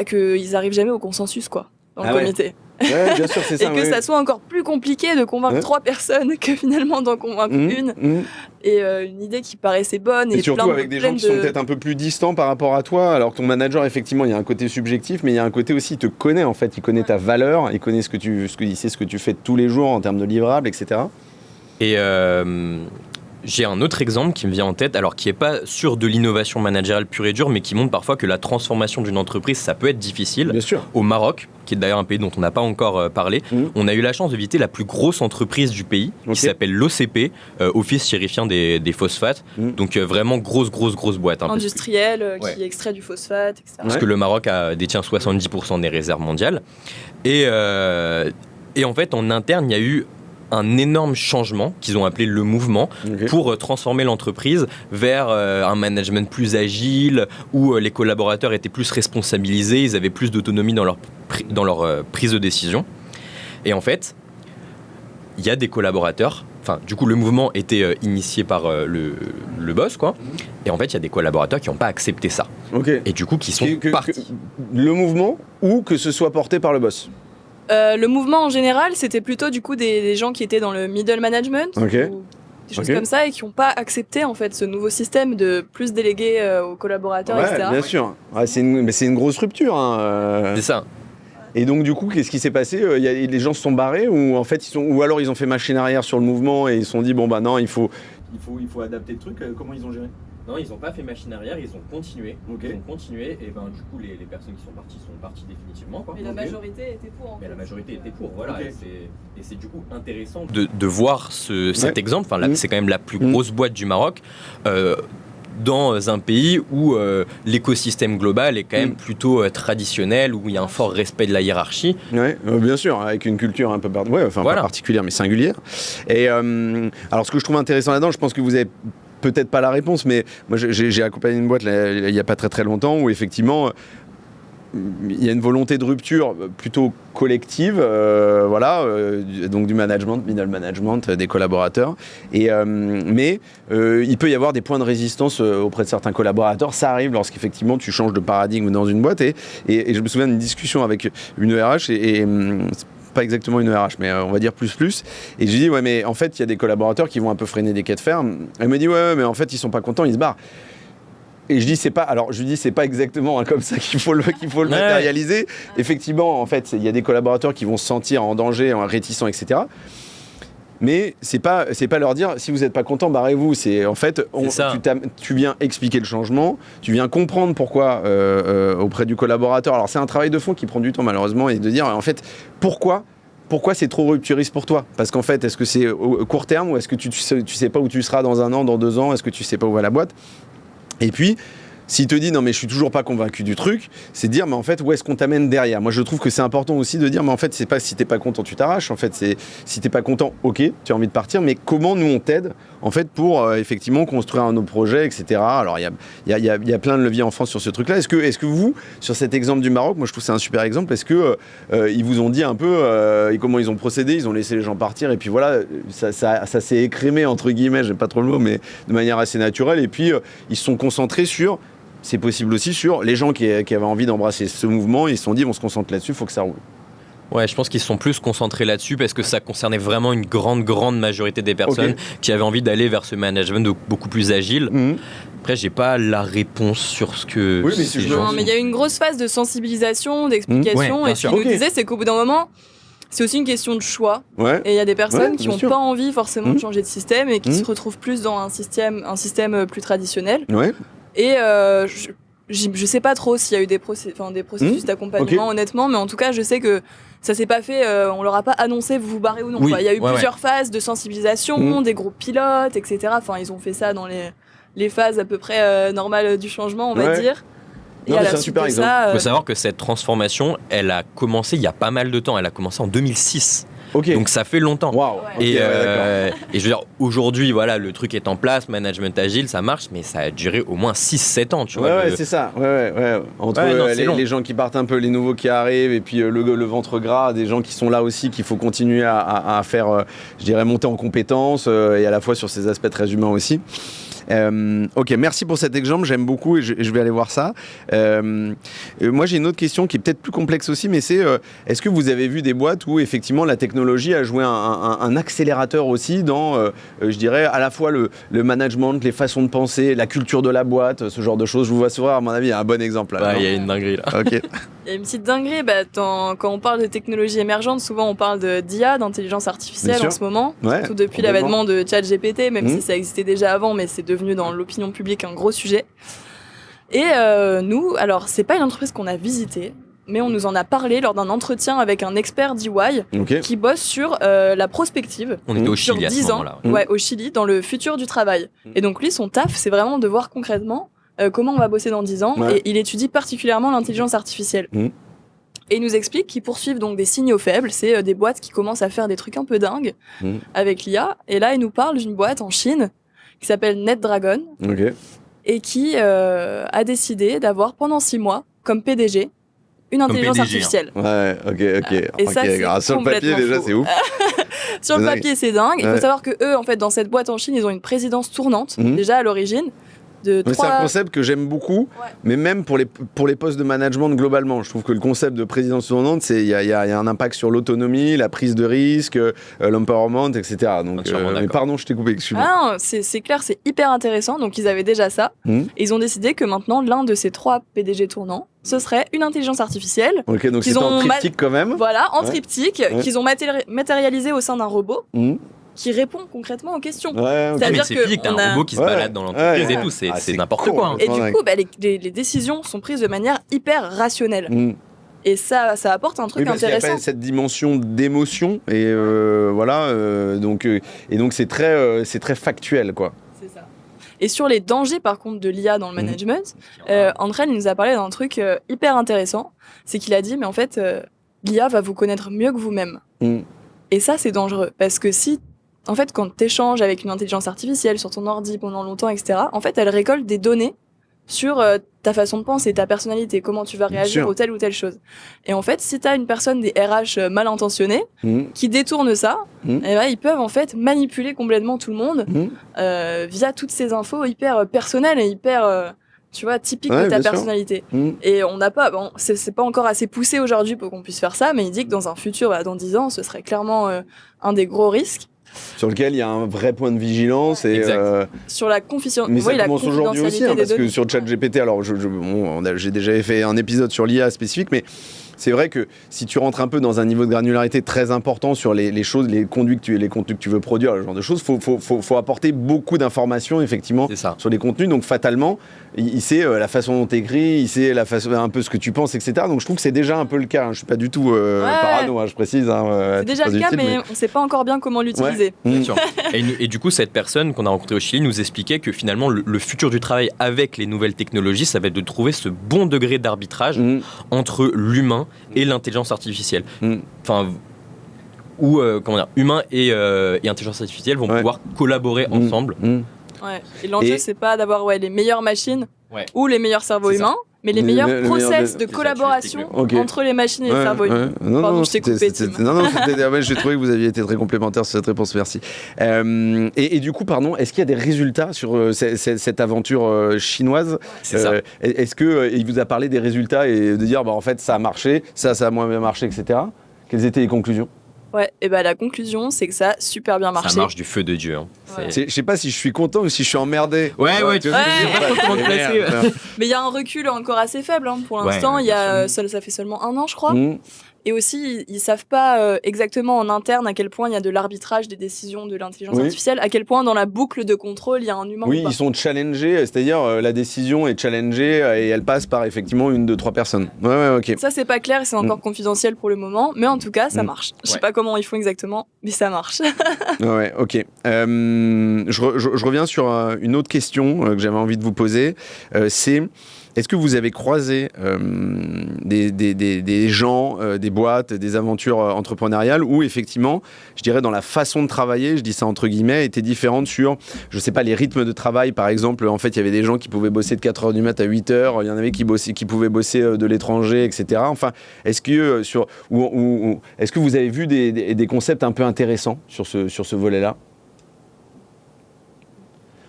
Speaker 2: qu'ils n'arrivent jamais au consensus, quoi, dans le comité.
Speaker 1: Ouais, bien sûr, c'est ça.
Speaker 2: Et que ça soit encore plus compliqué de convaincre 3 personnes que finalement d'en convaincre une. Et une idée qui paraissait bonne.
Speaker 1: Et surtout avec des gens qui sont peut-être un peu plus distants par rapport à toi, alors que ton manager, effectivement, il y a un côté subjectif, mais il y a un côté aussi, il te connaît en fait, il connaît ta valeur, il connaît il sait ce que tu fais tous les jours en termes de livrables, etc.
Speaker 3: Et j'ai un autre exemple qui me vient en tête, alors qui n'est pas sur de l'innovation managériale pure et dure, mais qui montre parfois que la transformation d'une entreprise, ça peut être difficile.
Speaker 1: Bien sûr.
Speaker 3: Au Maroc, qui est d'ailleurs un pays dont on n'a pas encore parlé, on a eu la chance de visiter la plus grosse entreprise du pays, qui s'appelle l'OCP, Office Chérifien des Phosphates. Donc vraiment grosse boîte.
Speaker 2: Industrielle, qui extrait du phosphate, etc.
Speaker 3: Parce que le Maroc détient 70% des réserves mondiales. Et en fait, en interne, il y a eu un énorme changement qu'ils ont appelé le mouvement pour transformer l'entreprise vers un management plus agile où les collaborateurs étaient plus responsabilisés, ils avaient plus d'autonomie dans leur prise de décision. Et en fait, il y a des collaborateurs, enfin du coup le mouvement était initié par le boss quoi, et en fait il y a des collaborateurs qui n'ont pas accepté ça. Et du coup qui sont partis.
Speaker 1: Le mouvement ou que ce soit porté par le boss?
Speaker 2: Le mouvement en général, c'était plutôt du coup des gens qui étaient dans le middle management, ou des choses comme ça, et qui n'ont pas accepté en fait ce nouveau système de plus déléguer aux collaborateurs, etc.
Speaker 1: Bien sûr. Ouais, c'est une grosse rupture.
Speaker 3: C'est ça.
Speaker 1: Et donc du coup, qu'est-ce qui s'est passé? Les gens se sont barrés ou en fait ou alors ils ont fait machine arrière sur le mouvement et ils se sont dit bon bah non, il faut adapter le truc. Comment ils ont géré?
Speaker 3: Non, ils n'ont pas fait machine arrière, ils ont continué. Ils ont continué, et ben du coup, les personnes qui sont parties définitivement. Quoi.
Speaker 2: Mais la majorité était pour.
Speaker 3: Mais la majorité était pour, voilà. Et c'est du coup intéressant de voir cet exemple. Enfin, c'est quand même la plus grosse boîte du Maroc. Dans un pays où l'écosystème global est quand même plutôt traditionnel, où il y a un fort respect de la hiérarchie.
Speaker 1: Oui, bien sûr, avec une culture un peu pas particulière, mais singulière. Et alors, ce que je trouve intéressant là-dedans, je pense que vous avez peut-être pas la réponse, mais moi j'ai accompagné une boîte il n'y a pas très longtemps où effectivement il y a une volonté de rupture plutôt collective, donc du management, middle management, des collaborateurs. Mais il peut y avoir des points de résistance auprès de certains collaborateurs. Ça arrive lorsqu'effectivement tu changes de paradigme dans une boîte. Et je me souviens d'une discussion avec une RH et pas exactement une RH, mais on va dire plus. Et j'ai dit, ouais, mais en fait, il y a des collaborateurs qui vont un peu freiner des quais de fer. Elle me dit, ouais, mais en fait, ils sont pas contents, ils se barrent. Et je lui dis, c'est pas exactement comme ça qu'il faut le matérialiser. Effectivement, en fait, il y a des collaborateurs qui vont se sentir en danger, réticents, etc. Mais c'est pas leur dire si vous n'êtes pas content, barrez-vous. C'est en fait, tu viens expliquer le changement, tu viens comprendre pourquoi auprès du collaborateur. Alors c'est un travail de fond qui prend du temps malheureusement, et de dire en fait pourquoi c'est trop rupturiste pour toi. Parce qu'en fait, est-ce que c'est au court terme ou est-ce que tu sais pas où tu seras dans 1 an, dans 2 ans, est-ce que tu sais pas où va la boîte? Et puis s'il te dit non mais je suis toujours pas convaincu du truc, c'est de dire mais en fait où est-ce qu'on t'amène derrière? Moi je trouve que c'est important aussi de dire mais en fait c'est pas si t'es pas content tu t'arraches, en fait c'est si t'es pas content ok tu as envie de partir, mais comment nous on t'aide en fait pour effectivement construire un autre projet, etc. Alors il y a plein de leviers en France sur ce truc là. Est-ce que vous sur cet exemple du Maroc, moi je trouve que c'est un super exemple, est-ce que ils vous ont dit un peu comment ils ont procédé, ils ont laissé les gens partir et puis voilà ça s'est écrémé entre guillemets, j'aime pas trop le mot, mais de manière assez naturelle, et puis ils se sont concentrés sur, c'est possible aussi, sur les gens qui avaient envie d'embrasser ce mouvement. Ils se sont dit, on se concentre là-dessus, il faut que ça roule.
Speaker 3: Ouais, je pense qu'ils se sont plus concentrés là-dessus parce que ça concernait vraiment une grande majorité des personnes qui avaient envie d'aller vers ce management beaucoup plus agile. Après, j'ai pas la réponse sur ce que...
Speaker 2: Oui, mais il y a eu une grosse phase de sensibilisation, d'explication, et ce qu'il nous disait, c'est qu'au bout d'un moment, c'est aussi une question de choix. Et il y a des personnes qui n'ont pas envie forcément de changer de système et qui se retrouvent plus dans un système plus traditionnel. Et je sais pas trop s'il y a eu des processus d'accompagnement, honnêtement, mais en tout cas, je sais que ça s'est pas fait, on leur a pas annoncé vous vous barrez ou non. Il y a eu plusieurs phases de sensibilisation, des groupes pilotes, etc. Enfin, ils ont fait ça dans les phases à peu près normales du changement, on va dire.
Speaker 1: Non, c'est un super exemple.
Speaker 3: Il faut savoir que cette transformation, elle a commencé il y a pas mal de temps. Elle a commencé en 2006. Donc ça fait longtemps. Et je veux dire, aujourd'hui, voilà, le truc est en place, management agile, ça marche, mais ça a duré au moins 6-7 ans, tu vois.
Speaker 1: C'est ça. Entre les gens qui partent un peu, les nouveaux qui arrivent, et puis le ventre gras, des gens qui sont là aussi, qu'il faut continuer à faire, je dirais, monter en compétences, et à la fois sur ces aspects très humains aussi. Merci pour cet exemple, j'aime beaucoup et je vais aller voir ça. Moi j'ai une autre question qui est peut-être plus complexe aussi, mais c'est est-ce que vous avez vu des boîtes où effectivement la technologie technologie a joué un accélérateur aussi dans, je dirais, à la fois le management, les façons de penser, la culture de la boîte, ce genre de choses. Je vous vois sourire, à mon avis, il y a un bon exemple là.
Speaker 3: Il y a une dinguerie là.
Speaker 1: Ok.
Speaker 2: Il y a une petite dinguerie, quand on parle de technologies émergentes, souvent on parle d'IA, d'intelligence artificielle en ce moment, surtout depuis l'avènement de ChatGPT, même si ça existait déjà avant, mais c'est devenu dans l'opinion publique un gros sujet. Et nous, alors c'est pas une entreprise qu'on a visitée, mais on nous en a parlé lors d'un entretien avec un expert d'EY qui bosse sur la prospective.
Speaker 3: On était au Chili
Speaker 2: sur 10
Speaker 3: à ce
Speaker 2: ans,
Speaker 3: moment-là.
Speaker 2: au Chili, dans le futur du travail. Et donc lui, son taf, c'est vraiment de voir concrètement comment on va bosser dans 10 ans. Et il étudie particulièrement l'intelligence artificielle. Et il nous explique qu'ils poursuivent donc des signaux faibles. C'est des boîtes qui commencent à faire des trucs un peu dingues avec l'IA. Et là, il nous parle d'une boîte en Chine qui s'appelle NetDragon et qui a décidé d'avoir pendant 6 mois comme PDG une intelligence artificielle.
Speaker 1: Ouais, ok.
Speaker 2: Et ça, c'est
Speaker 1: sur le papier, déjà, c'est ouf.
Speaker 2: Sur le papier, c'est dingue. Il faut savoir que eux, en fait, dans cette boîte en Chine, ils ont une présidence tournante, déjà à l'origine.
Speaker 1: C'est un concept que j'aime beaucoup, mais même pour les postes de management globalement. Je trouve que le concept de présidence tournante, il y a un impact sur l'autonomie, la prise de risque, l'empowerment, etc. Donc, mais pardon, je t'ai coupé, excuse-moi.
Speaker 2: Ah non, c'est clair, c'est hyper intéressant. Donc, ils avaient déjà ça. Et ils ont décidé que maintenant, l'un de ces 3 PDG tournants, ce serait une intelligence artificielle.
Speaker 1: Ok, donc c'est en triptyque quand même.
Speaker 2: Voilà, en triptyque, qu'ils ont matérialisé au sein d'un robot. Qui répond concrètement aux questions.
Speaker 3: C'est-à-dire que t'as un robot qui se balade dans l'entreprise et tout, c'est n'importe quoi.
Speaker 2: Et du coup, les décisions sont prises de manière hyper rationnelle. Et ça apporte un truc intéressant.
Speaker 1: Il y a cette dimension d'émotion et donc c'est très factuel, quoi.
Speaker 2: C'est ça. Et sur les dangers, par contre, de l'IA dans le management, André, il nous a parlé d'un truc hyper intéressant. C'est qu'il a dit, mais en fait, l'IA va vous connaître mieux que vous-même. Et ça, c'est dangereux. Parce que en fait, quand tu échanges avec une intelligence artificielle sur ton ordi pendant longtemps, etc., en fait, elle récolte des données sur ta façon de penser, ta personnalité, comment tu vas réagir aux telle ou telle chose. Et en fait, si tu as une personne des RH mal intentionnée qui détourne ça, ils peuvent en fait manipuler complètement tout le monde via toutes ces infos hyper personnelles et hyper typiques de ta personnalité. Et on n'a pas, c'est pas encore assez poussé aujourd'hui pour qu'on puisse faire ça, mais il dit que dans un futur, dans 10 ans, ce serait clairement un des gros risques.
Speaker 1: Sur lequel il y a un vrai point de vigilance. Et,
Speaker 2: sur la confidentialité.
Speaker 1: Mais ça commence aujourd'hui aussi, parce que sur ChatGPT, alors j'ai déjà fait un épisode sur l'IA spécifique, mais c'est vrai que si tu rentres un peu dans un niveau de granularité très important sur les choses, les contenus que tu veux produire, ce genre de choses, faut apporter beaucoup d'informations effectivement sur les contenus. Donc fatalement, il sait la façon dont tu écris, il sait un peu ce que tu penses, etc. Donc je trouve que c'est déjà un peu le cas. Je suis pas du tout parano, je précise.
Speaker 2: C'est déjà le cas, mais on sait pas encore bien comment l'utiliser.
Speaker 3: Et du coup, cette personne qu'on a rencontrée au Chili nous expliquait que finalement, le futur du travail avec les nouvelles technologies, ça va être de trouver ce bon degré d'arbitrage entre l'humain et l'intelligence artificielle. Enfin, où humain et intelligence artificielle vont pouvoir collaborer ensemble.
Speaker 2: Et l'enjeu, c'est pas d'avoir les meilleures machines ou les meilleurs cerveaux humains, mais les meilleurs process de collaboration entre les machines et les cerveaux humains. Pardon, je t'ai coupé, Tim.
Speaker 1: J'ai trouvé que vous aviez été très complémentaire sur cette réponse, merci. Et du coup, est-ce qu'il y a des résultats sur cette aventure chinoise?
Speaker 3: C'est ça.
Speaker 1: Est-ce qu'il vous a parlé des résultats et de dire, en fait, ça a marché, ça a moins bien marché, etc. Quelles étaient les conclusions?
Speaker 2: Et la conclusion, c'est que ça a super bien marché.
Speaker 3: Ça marche du feu de Dieu.
Speaker 1: Je sais pas si je suis content ou si je suis emmerdé.
Speaker 3: Tu vois, pas comment te placer.
Speaker 2: Mais il y a un recul encore assez faible pour l'instant. Ça fait seulement 1 an, je crois. Et aussi, ils savent pas exactement en interne à quel point il y a de l'arbitrage des décisions de l'intelligence artificielle, à quel point dans la boucle de contrôle, il y a un humain.
Speaker 1: Ils sont challengés, c'est-à-dire la décision est challengée et elle passe par effectivement 1, 2, 3 personnes. Ok.
Speaker 2: Ça, c'est pas clair et c'est encore confidentiel pour le moment, mais en tout cas, ça marche. Je sais pas comment ils font exactement, mais ça marche.
Speaker 1: Ok. Je reviens sur une autre question que j'avais envie de vous poser. Est-ce que vous avez croisé des gens, des boîtes, des aventures entrepreneuriales où effectivement, je dirais dans la façon de travailler, je dis ça entre guillemets, était différente sur, je sais pas, les rythmes de travail par exemple. En fait, il y avait des gens qui pouvaient bosser de 4h du mat à 8h, il y en avait qui pouvaient bosser de l'étranger, etc. Enfin, est-ce que est-ce que vous avez vu des concepts un peu intéressants sur ce volet-là?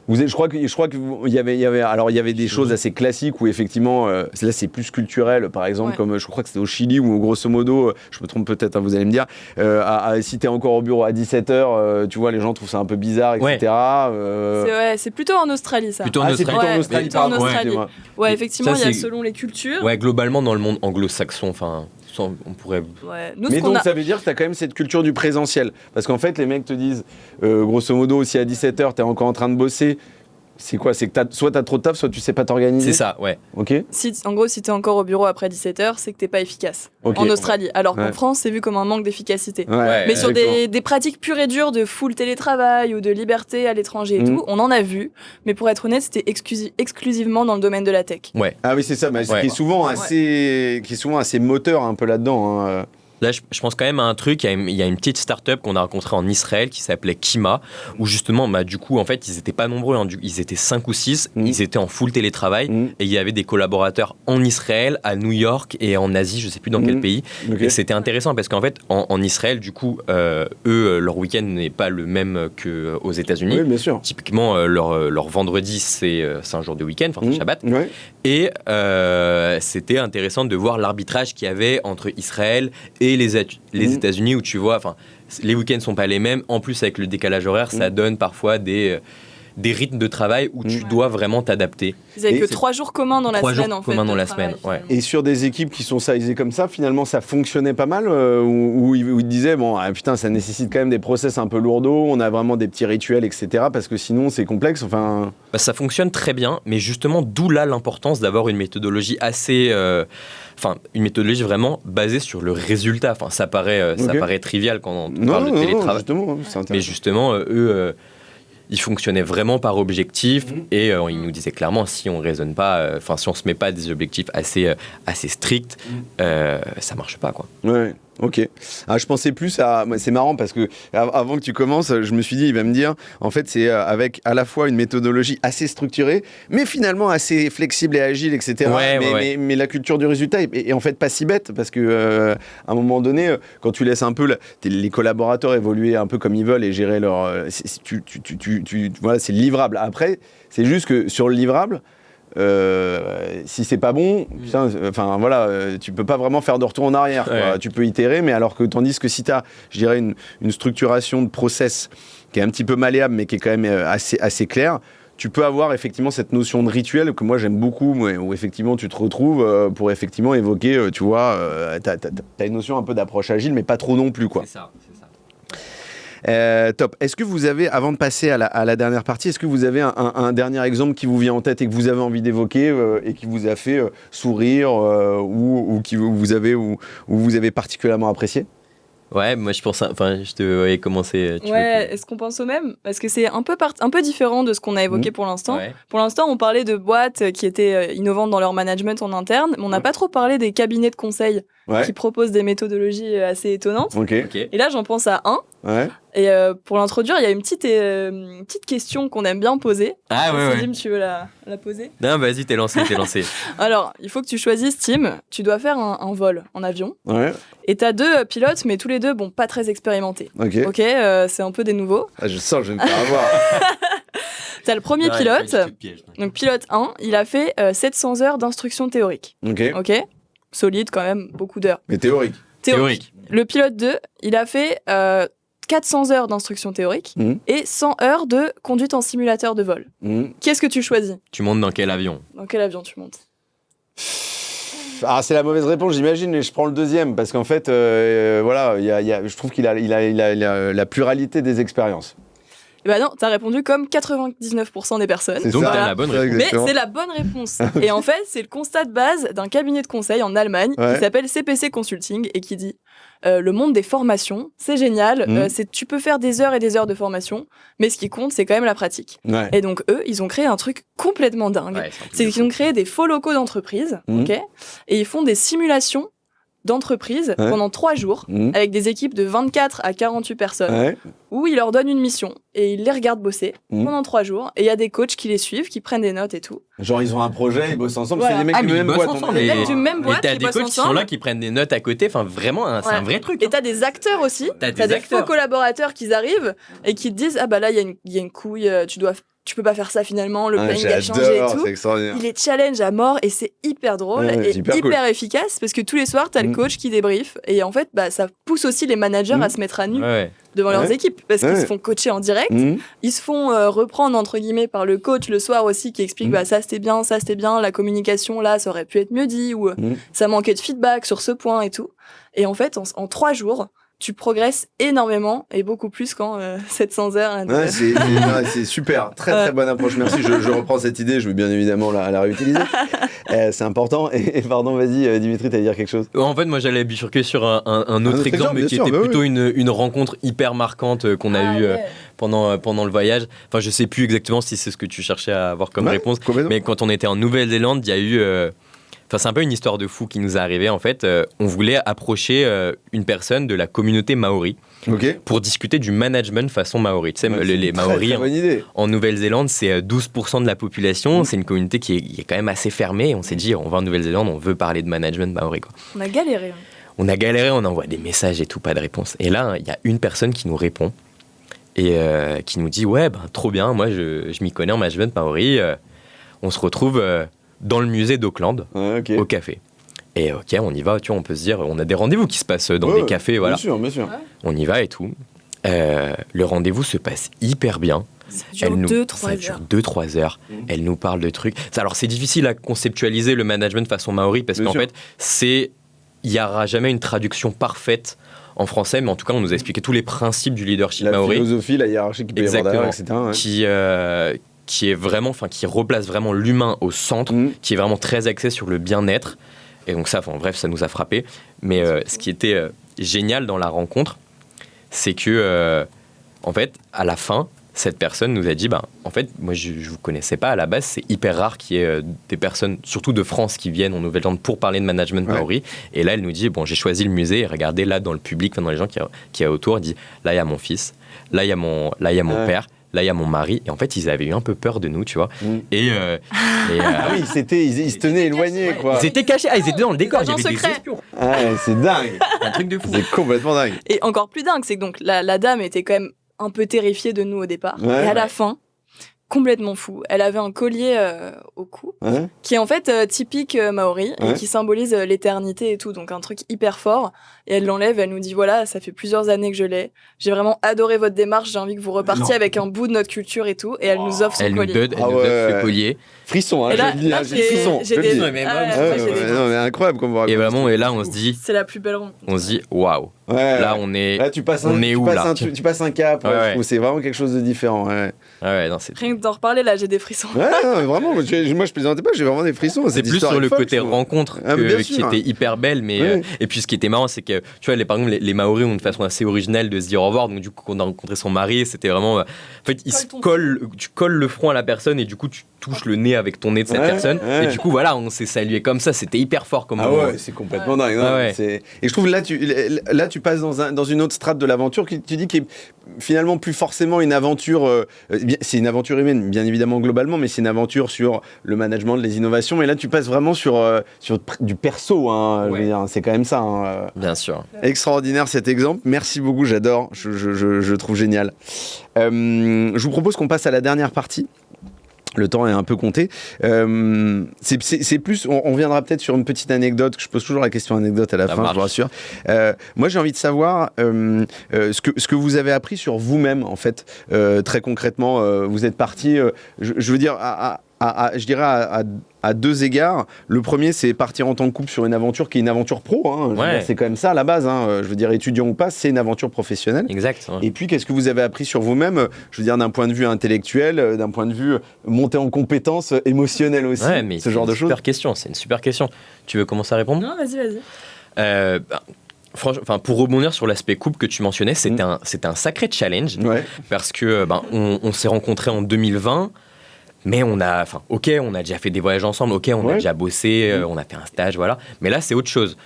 Speaker 1: Je crois que il y avait des choses assez classiques où effectivement là c'est plus culturel, par exemple comme je crois que c'était au Chili où grosso modo, je me trompe peut-être, vous allez me dire, si t'es encore au bureau à 17h, tu vois, les gens trouvent ça un peu bizarre, etc.
Speaker 2: C'est plutôt en Australie ça.
Speaker 1: C'est plutôt en Australie.
Speaker 2: Ouais, effectivement, il y a selon les cultures.
Speaker 3: Ouais, globalement dans le monde anglo-saxon, enfin. On pourrait...
Speaker 1: Mais donc ça veut dire que tu as quand même cette culture du présentiel. Parce qu'en fait, les mecs te disent, grosso modo, si à 17h, tu es encore en train de bosser, c'est quoi? C'est que soit tu as trop de taf, soit tu sais pas t'organiser.
Speaker 3: C'est ça, ouais.
Speaker 1: Ok.
Speaker 2: En gros, si tu es encore au bureau après 17h, c'est que tu n'es pas efficace. En Australie. Alors qu'en France, c'est vu comme un manque d'efficacité. Mais sur des pratiques pures et dures de full télétravail ou de liberté à l'étranger et tout, on en a vu. Mais pour être honnête, c'était exclusivement dans le domaine de la tech.
Speaker 1: Ouais. Ah oui, c'est ça. Mais qui est souvent assez moteur un peu là-dedans. Hein.
Speaker 3: Là, je pense quand même à un truc. Il y a une petite start-up qu'on a rencontrée en Israël qui s'appelait Kima, où justement, du coup, en fait, ils n'étaient pas nombreux. Ils étaient 5 ou 6. Ils étaient en full télétravail. Et il y avait des collaborateurs en Israël, à New York et en Asie, je ne sais plus dans quel pays. Et c'était intéressant parce qu'en fait, en Israël, du coup, eux, leur week-end n'est pas le même qu'aux États-Unis.
Speaker 1: Oui, bien sûr.
Speaker 3: Typiquement, leur vendredi, c'est un jour de week-end, enfin, c'est Shabbat.
Speaker 1: Ouais.
Speaker 3: Et c'était intéressant de voir l'arbitrage qu'il y avait entre Israël et les États-Unis, où tu vois, les week-ends sont pas les mêmes. En plus, avec le décalage horaire, ça donne parfois des rythmes de travail où tu dois vraiment t'adapter.
Speaker 2: Ils avaient que 3 jours communs dans la semaine, en fait.
Speaker 3: 3 jours communs dans la semaine, ouais.
Speaker 1: Et sur des équipes qui sont sizées comme ça, finalement, ça fonctionnait pas mal, où ils disaient, bon, putain, ça nécessite quand même des process un peu lourdeaux, on a vraiment des petits rituels, etc., parce que sinon, c'est complexe, enfin...
Speaker 3: Ça fonctionne très bien, mais justement, d'où là l'importance d'avoir une méthodologie assez... une méthodologie vraiment basée sur le résultat. Ça paraît trivial quand on parle de télétravail.
Speaker 1: Justement,
Speaker 3: mais justement, eux... ils fonctionnaient vraiment par objectif et ils nous disaient clairement si on raisonne pas, si on se met pas des objectifs assez stricts, ça marche pas, quoi.
Speaker 1: Ouais. Ok. Je pensais plus à... C'est marrant parce que avant que tu commences, je me suis dit, il va me dire, en fait, c'est avec à la fois une méthodologie assez structurée, mais finalement assez flexible et agile, etc. Mais la culture du résultat est en fait pas si bête parce que à un moment donné, quand tu laisses un peu les collaborateurs évoluer un peu comme ils veulent et gérer leur... voilà, c'est le livrable. Après, c'est juste que sur le livrable, si c'est pas bon, tu peux pas vraiment faire de retour en arrière, quoi. Tu peux itérer, mais alors que tandis que si tu as, je dirais, une structuration de process qui est un petit peu malléable, mais qui est quand même assez claire, tu peux avoir effectivement cette notion de rituel que moi j'aime beaucoup, où effectivement tu te retrouves pour effectivement évoquer, tu vois, t'as une notion un peu d'approche agile, mais pas trop non plus, quoi.
Speaker 3: C'est ça.
Speaker 1: Top. Est-ce que vous avez, avant de passer à la dernière partie, est-ce que vous avez un dernier exemple qui vous vient en tête et que vous avez envie d'évoquer et qui vous a fait sourire ou vous avez particulièrement apprécié?
Speaker 3: Ouais, moi je pense, je te voyais commencer.
Speaker 2: Est-ce qu'on pense au même? Parce que c'est un peu différent de ce qu'on a évoqué pour l'instant. Ouais. Pour l'instant, on parlait de boîtes qui étaient innovantes dans leur management en interne, mais on n'a pas trop parlé des cabinets de conseil qui proposent des méthodologies assez étonnantes.
Speaker 1: Okay.
Speaker 2: Et là, j'en pense à un.
Speaker 1: Ouais.
Speaker 2: Et pour l'introduire, il y a une petite question qu'on aime bien poser.
Speaker 3: Ah ouais.
Speaker 2: Tim, tu veux la poser?
Speaker 3: Non, vas-y, t'es lancé.
Speaker 2: Alors, il faut que tu choisisses, Tim. Tu dois faire un vol en avion.
Speaker 1: Ouais.
Speaker 2: Et t'as 2 pilotes, mais tous les 2, pas très expérimentés. Ok, c'est un peu des nouveaux.
Speaker 1: Je sens que je vais me faire avoir.
Speaker 2: T'as le premier pilote. Donc, pilote 1, il a fait 700 heures d'instruction théorique. Ok. Solide quand même, beaucoup d'heures.
Speaker 1: Mais théorique.
Speaker 2: Le pilote 2, il a fait 400 heures d'instruction théorique et 100 heures de conduite en simulateur de vol. Qu'est-ce que tu choisis?
Speaker 3: Tu montes dans quel avion?
Speaker 2: Dans quel avion tu montes?
Speaker 1: C'est la mauvaise réponse, j'imagine, mais je prends le deuxième parce qu'en fait, je trouve qu'il a la pluralité des expériences.
Speaker 2: Non, t'as répondu comme 99% des personnes.
Speaker 3: Donc t'as la bonne réponse.
Speaker 2: Mais c'est la bonne réponse. Et en fait, c'est le constat de base d'un cabinet de conseil en Allemagne qui s'appelle CPC Consulting et qui dit le monde des formations, c'est génial, tu peux faire des heures et des heures de formation, mais ce qui compte, c'est quand même la pratique.
Speaker 1: Ouais.
Speaker 2: Et donc, eux, ils ont créé un truc complètement dingue. C'est qu'ils ont créé des faux locaux d'entreprise, et ils font des simulations d'entreprise pendant 3 jours avec des équipes de 24 à 48 personnes où ils leur donnent une mission et ils les regardent bosser pendant 3 jours et il y a des coachs qui les suivent, qui prennent des notes et tout.
Speaker 1: Genre ils ont un projet, ils bossent ensemble, c'est des mecs du même boîte.
Speaker 2: Les mecs du même boîte
Speaker 3: qui bossent ensemble. T'as des coachs qui sont là, qui prennent des notes à côté, vraiment c'est un vrai truc.
Speaker 2: Et t'as des acteurs aussi, t'as des faux collaborateurs qui arrivent et qui te disent là il y a une couille, tu dois tu peux pas faire ça finalement, le planning a changé et tout.
Speaker 1: C'est extraordinaire.
Speaker 2: Il est challenge à mort et c'est hyper drôle et hyper
Speaker 1: cool.
Speaker 2: efficace parce que tous les soirs, t'as le coach qui débrief et en fait, ça pousse aussi les managers à se mettre à nu devant leurs équipes parce qu'ils se font coacher en direct, ils se font reprendre entre guillemets par le coach le soir aussi qui explique ça c'était bien, la communication là, ça aurait pu être mieux dit ou ça manquait de feedback sur ce point et tout. Et en fait, en 3 jours, tu progresses énormément et beaucoup plus qu'en 700 heures.
Speaker 1: C'est super, très bonne approche. Merci, je reprends cette idée, je veux bien évidemment la réutiliser. C'est important. Et pardon, vas-y Dimitri, t'allais dire quelque chose.
Speaker 3: En fait, moi j'allais bifurquer sur un autre exemple, mais qui était plutôt une rencontre hyper marquante qu'on a eue pendant le voyage. Enfin, je sais plus exactement si c'est ce que tu cherchais à avoir comme réponse, mais quand on était en Nouvelle-Zélande, il y a eu... c'est un peu une histoire de fou qui nous est arrivée en fait. On voulait approcher une personne de la communauté maori pour discuter du management façon maori. Tu sais, les Maoris en Nouvelle-Zélande, c'est 12% de la population. C'est une communauté qui est quand même assez fermée. Et on s'est dit, on va en Nouvelle-Zélande, on veut parler de management maori. Quoi.
Speaker 2: On a galéré.
Speaker 3: On envoie des messages et tout, pas de réponse. Et là, il y a une personne qui nous répond et qui nous dit, trop bien, moi je m'y connais en management maori. On se retrouve... dans le musée d'Auckland, au café. Et on y va, tu vois, on peut se dire, on a des rendez-vous qui se passent dans des cafés, voilà.
Speaker 1: Bien sûr.
Speaker 3: On y va et tout. Le rendez-vous se passe hyper bien.
Speaker 2: Ça dure
Speaker 3: 2-3 heures. Elle nous parle de trucs. Alors, c'est difficile à conceptualiser le management façon maori parce qu'en fait, il n'y aura jamais une traduction parfaite en français, mais en tout cas, on nous a expliqué tous les principes du leadership maori.
Speaker 1: La philosophie, la hiérarchie qui peut y avoir derrière, etc.
Speaker 3: Qui est vraiment, qui replace vraiment l'humain au centre, qui est vraiment très axé sur le bien-être. Et donc ça, bref, ça nous a frappé. Mais ce qui était génial dans la rencontre, c'est que, en fait, à la fin, cette personne nous a dit, en fait, moi, je ne vous connaissais pas à la base. C'est hyper rare qu'il y ait des personnes, surtout de France, qui viennent en Nouvelle-Zélande pour parler de management maori. Et là, elle nous dit, j'ai choisi le musée. Et regardez, là, dans le public, dans les gens qui y a autour, elle dit, là, il y a mon fils. Là, il y a mon père. Là, il y a mon mari. Et en fait, ils avaient eu un peu peur de nous, tu vois.
Speaker 1: Oui, ils se tenaient éloignés, quoi.
Speaker 3: Ils étaient cachés. Ils étaient dans le décor. Il y avait des espions.
Speaker 1: C'est dingue.
Speaker 3: Un truc de fou.
Speaker 1: C'est complètement dingue.
Speaker 2: Et encore plus dingue, c'est que donc, la dame était quand même un peu terrifiée de nous au départ. Et à la fin, complètement fou. Elle avait un collier au cou qui est en fait typique maori et qui symbolise l'éternité et tout. Donc un truc hyper fort. Et elle l'enlève, elle nous dit voilà, ça fait plusieurs années que je l'ai. J'ai vraiment adoré votre démarche. J'ai envie que vous repartiez avec un bout de notre culture et tout. Et elle nous offre son collier.
Speaker 3: Elle nous donne le collier.
Speaker 1: Frisson,
Speaker 2: là,
Speaker 1: je le dis. J'ai frisson.
Speaker 3: Mais
Speaker 1: incroyable comme vous racontez.
Speaker 3: Et vraiment, et là, on se dit.
Speaker 2: C'est la plus belle rencontre.
Speaker 3: On se dit waouh. Là, on est.
Speaker 1: Là, tu passes un cap. C'est vraiment quelque chose de différent.
Speaker 3: Non, c'est...
Speaker 2: Rien que d'en reparler, là, j'ai des frissons.
Speaker 1: Vraiment. Moi, je plaisantais pas. J'ai vraiment des frissons.
Speaker 3: C'est plus sur le côté rencontre qui était hyper belle, mais et puis ce qui était marrant, c'est que tu vois, par exemple, les Maoris ont une façon assez originale de se dire au revoir. Donc du coup, quand on a rencontré son mari, c'était vraiment, en fait, tu colles le front à la personne et du coup, tu touches le nez avec ton nez de cette personne. Et du coup, voilà, on s'est salué comme ça. C'était hyper fort comme moment.
Speaker 1: C'est complètement dingue. Et je trouve là, tu passes dans une autre strate de l'aventure qui tu dis qui est finalement plus forcément une aventure. C'est une aventure humaine, bien évidemment globalement, mais c'est une aventure sur le management, les innovations. Et là, tu passes vraiment sur du perso. Je veux dire, c'est quand même ça.
Speaker 3: Bien sûr.
Speaker 1: Extraordinaire cet exemple. Merci beaucoup, j'adore. Je trouve génial. Je vous propose qu'on passe à la dernière partie. Le temps est un peu compté. C'est plus, on reviendra peut-être sur une petite anecdote. Je pose toujours la question anecdote à la fin, je vous rassure. Moi, j'ai envie de savoir ce que vous avez appris sur vous-même, en fait, très concrètement. Vous êtes parti, je veux dire, je dirais à deux égards. Le premier, c'est partir en tant que couple sur une aventure qui est une aventure pro. C'est quand même ça à la base. Je veux dire, étudiant ou pas, c'est une aventure professionnelle.
Speaker 3: Exact.
Speaker 1: Et puis, qu'est-ce que vous avez appris sur vous-même? Je veux dire, d'un point de vue intellectuel, d'un point de vue montée en compétences émotionnelles aussi,
Speaker 3: mais
Speaker 1: ce genre de choses.
Speaker 3: C'est une super question. Tu veux commencer à répondre?
Speaker 2: Non, vas-y.
Speaker 3: Franchement, pour rebondir sur l'aspect couple que tu mentionnais, c'était un sacré challenge parce que on s'est rencontrés en 2020. Mais on a déjà fait des voyages ensemble, on a déjà bossé, on a fait un stage, voilà. Mais là, c'est autre chose.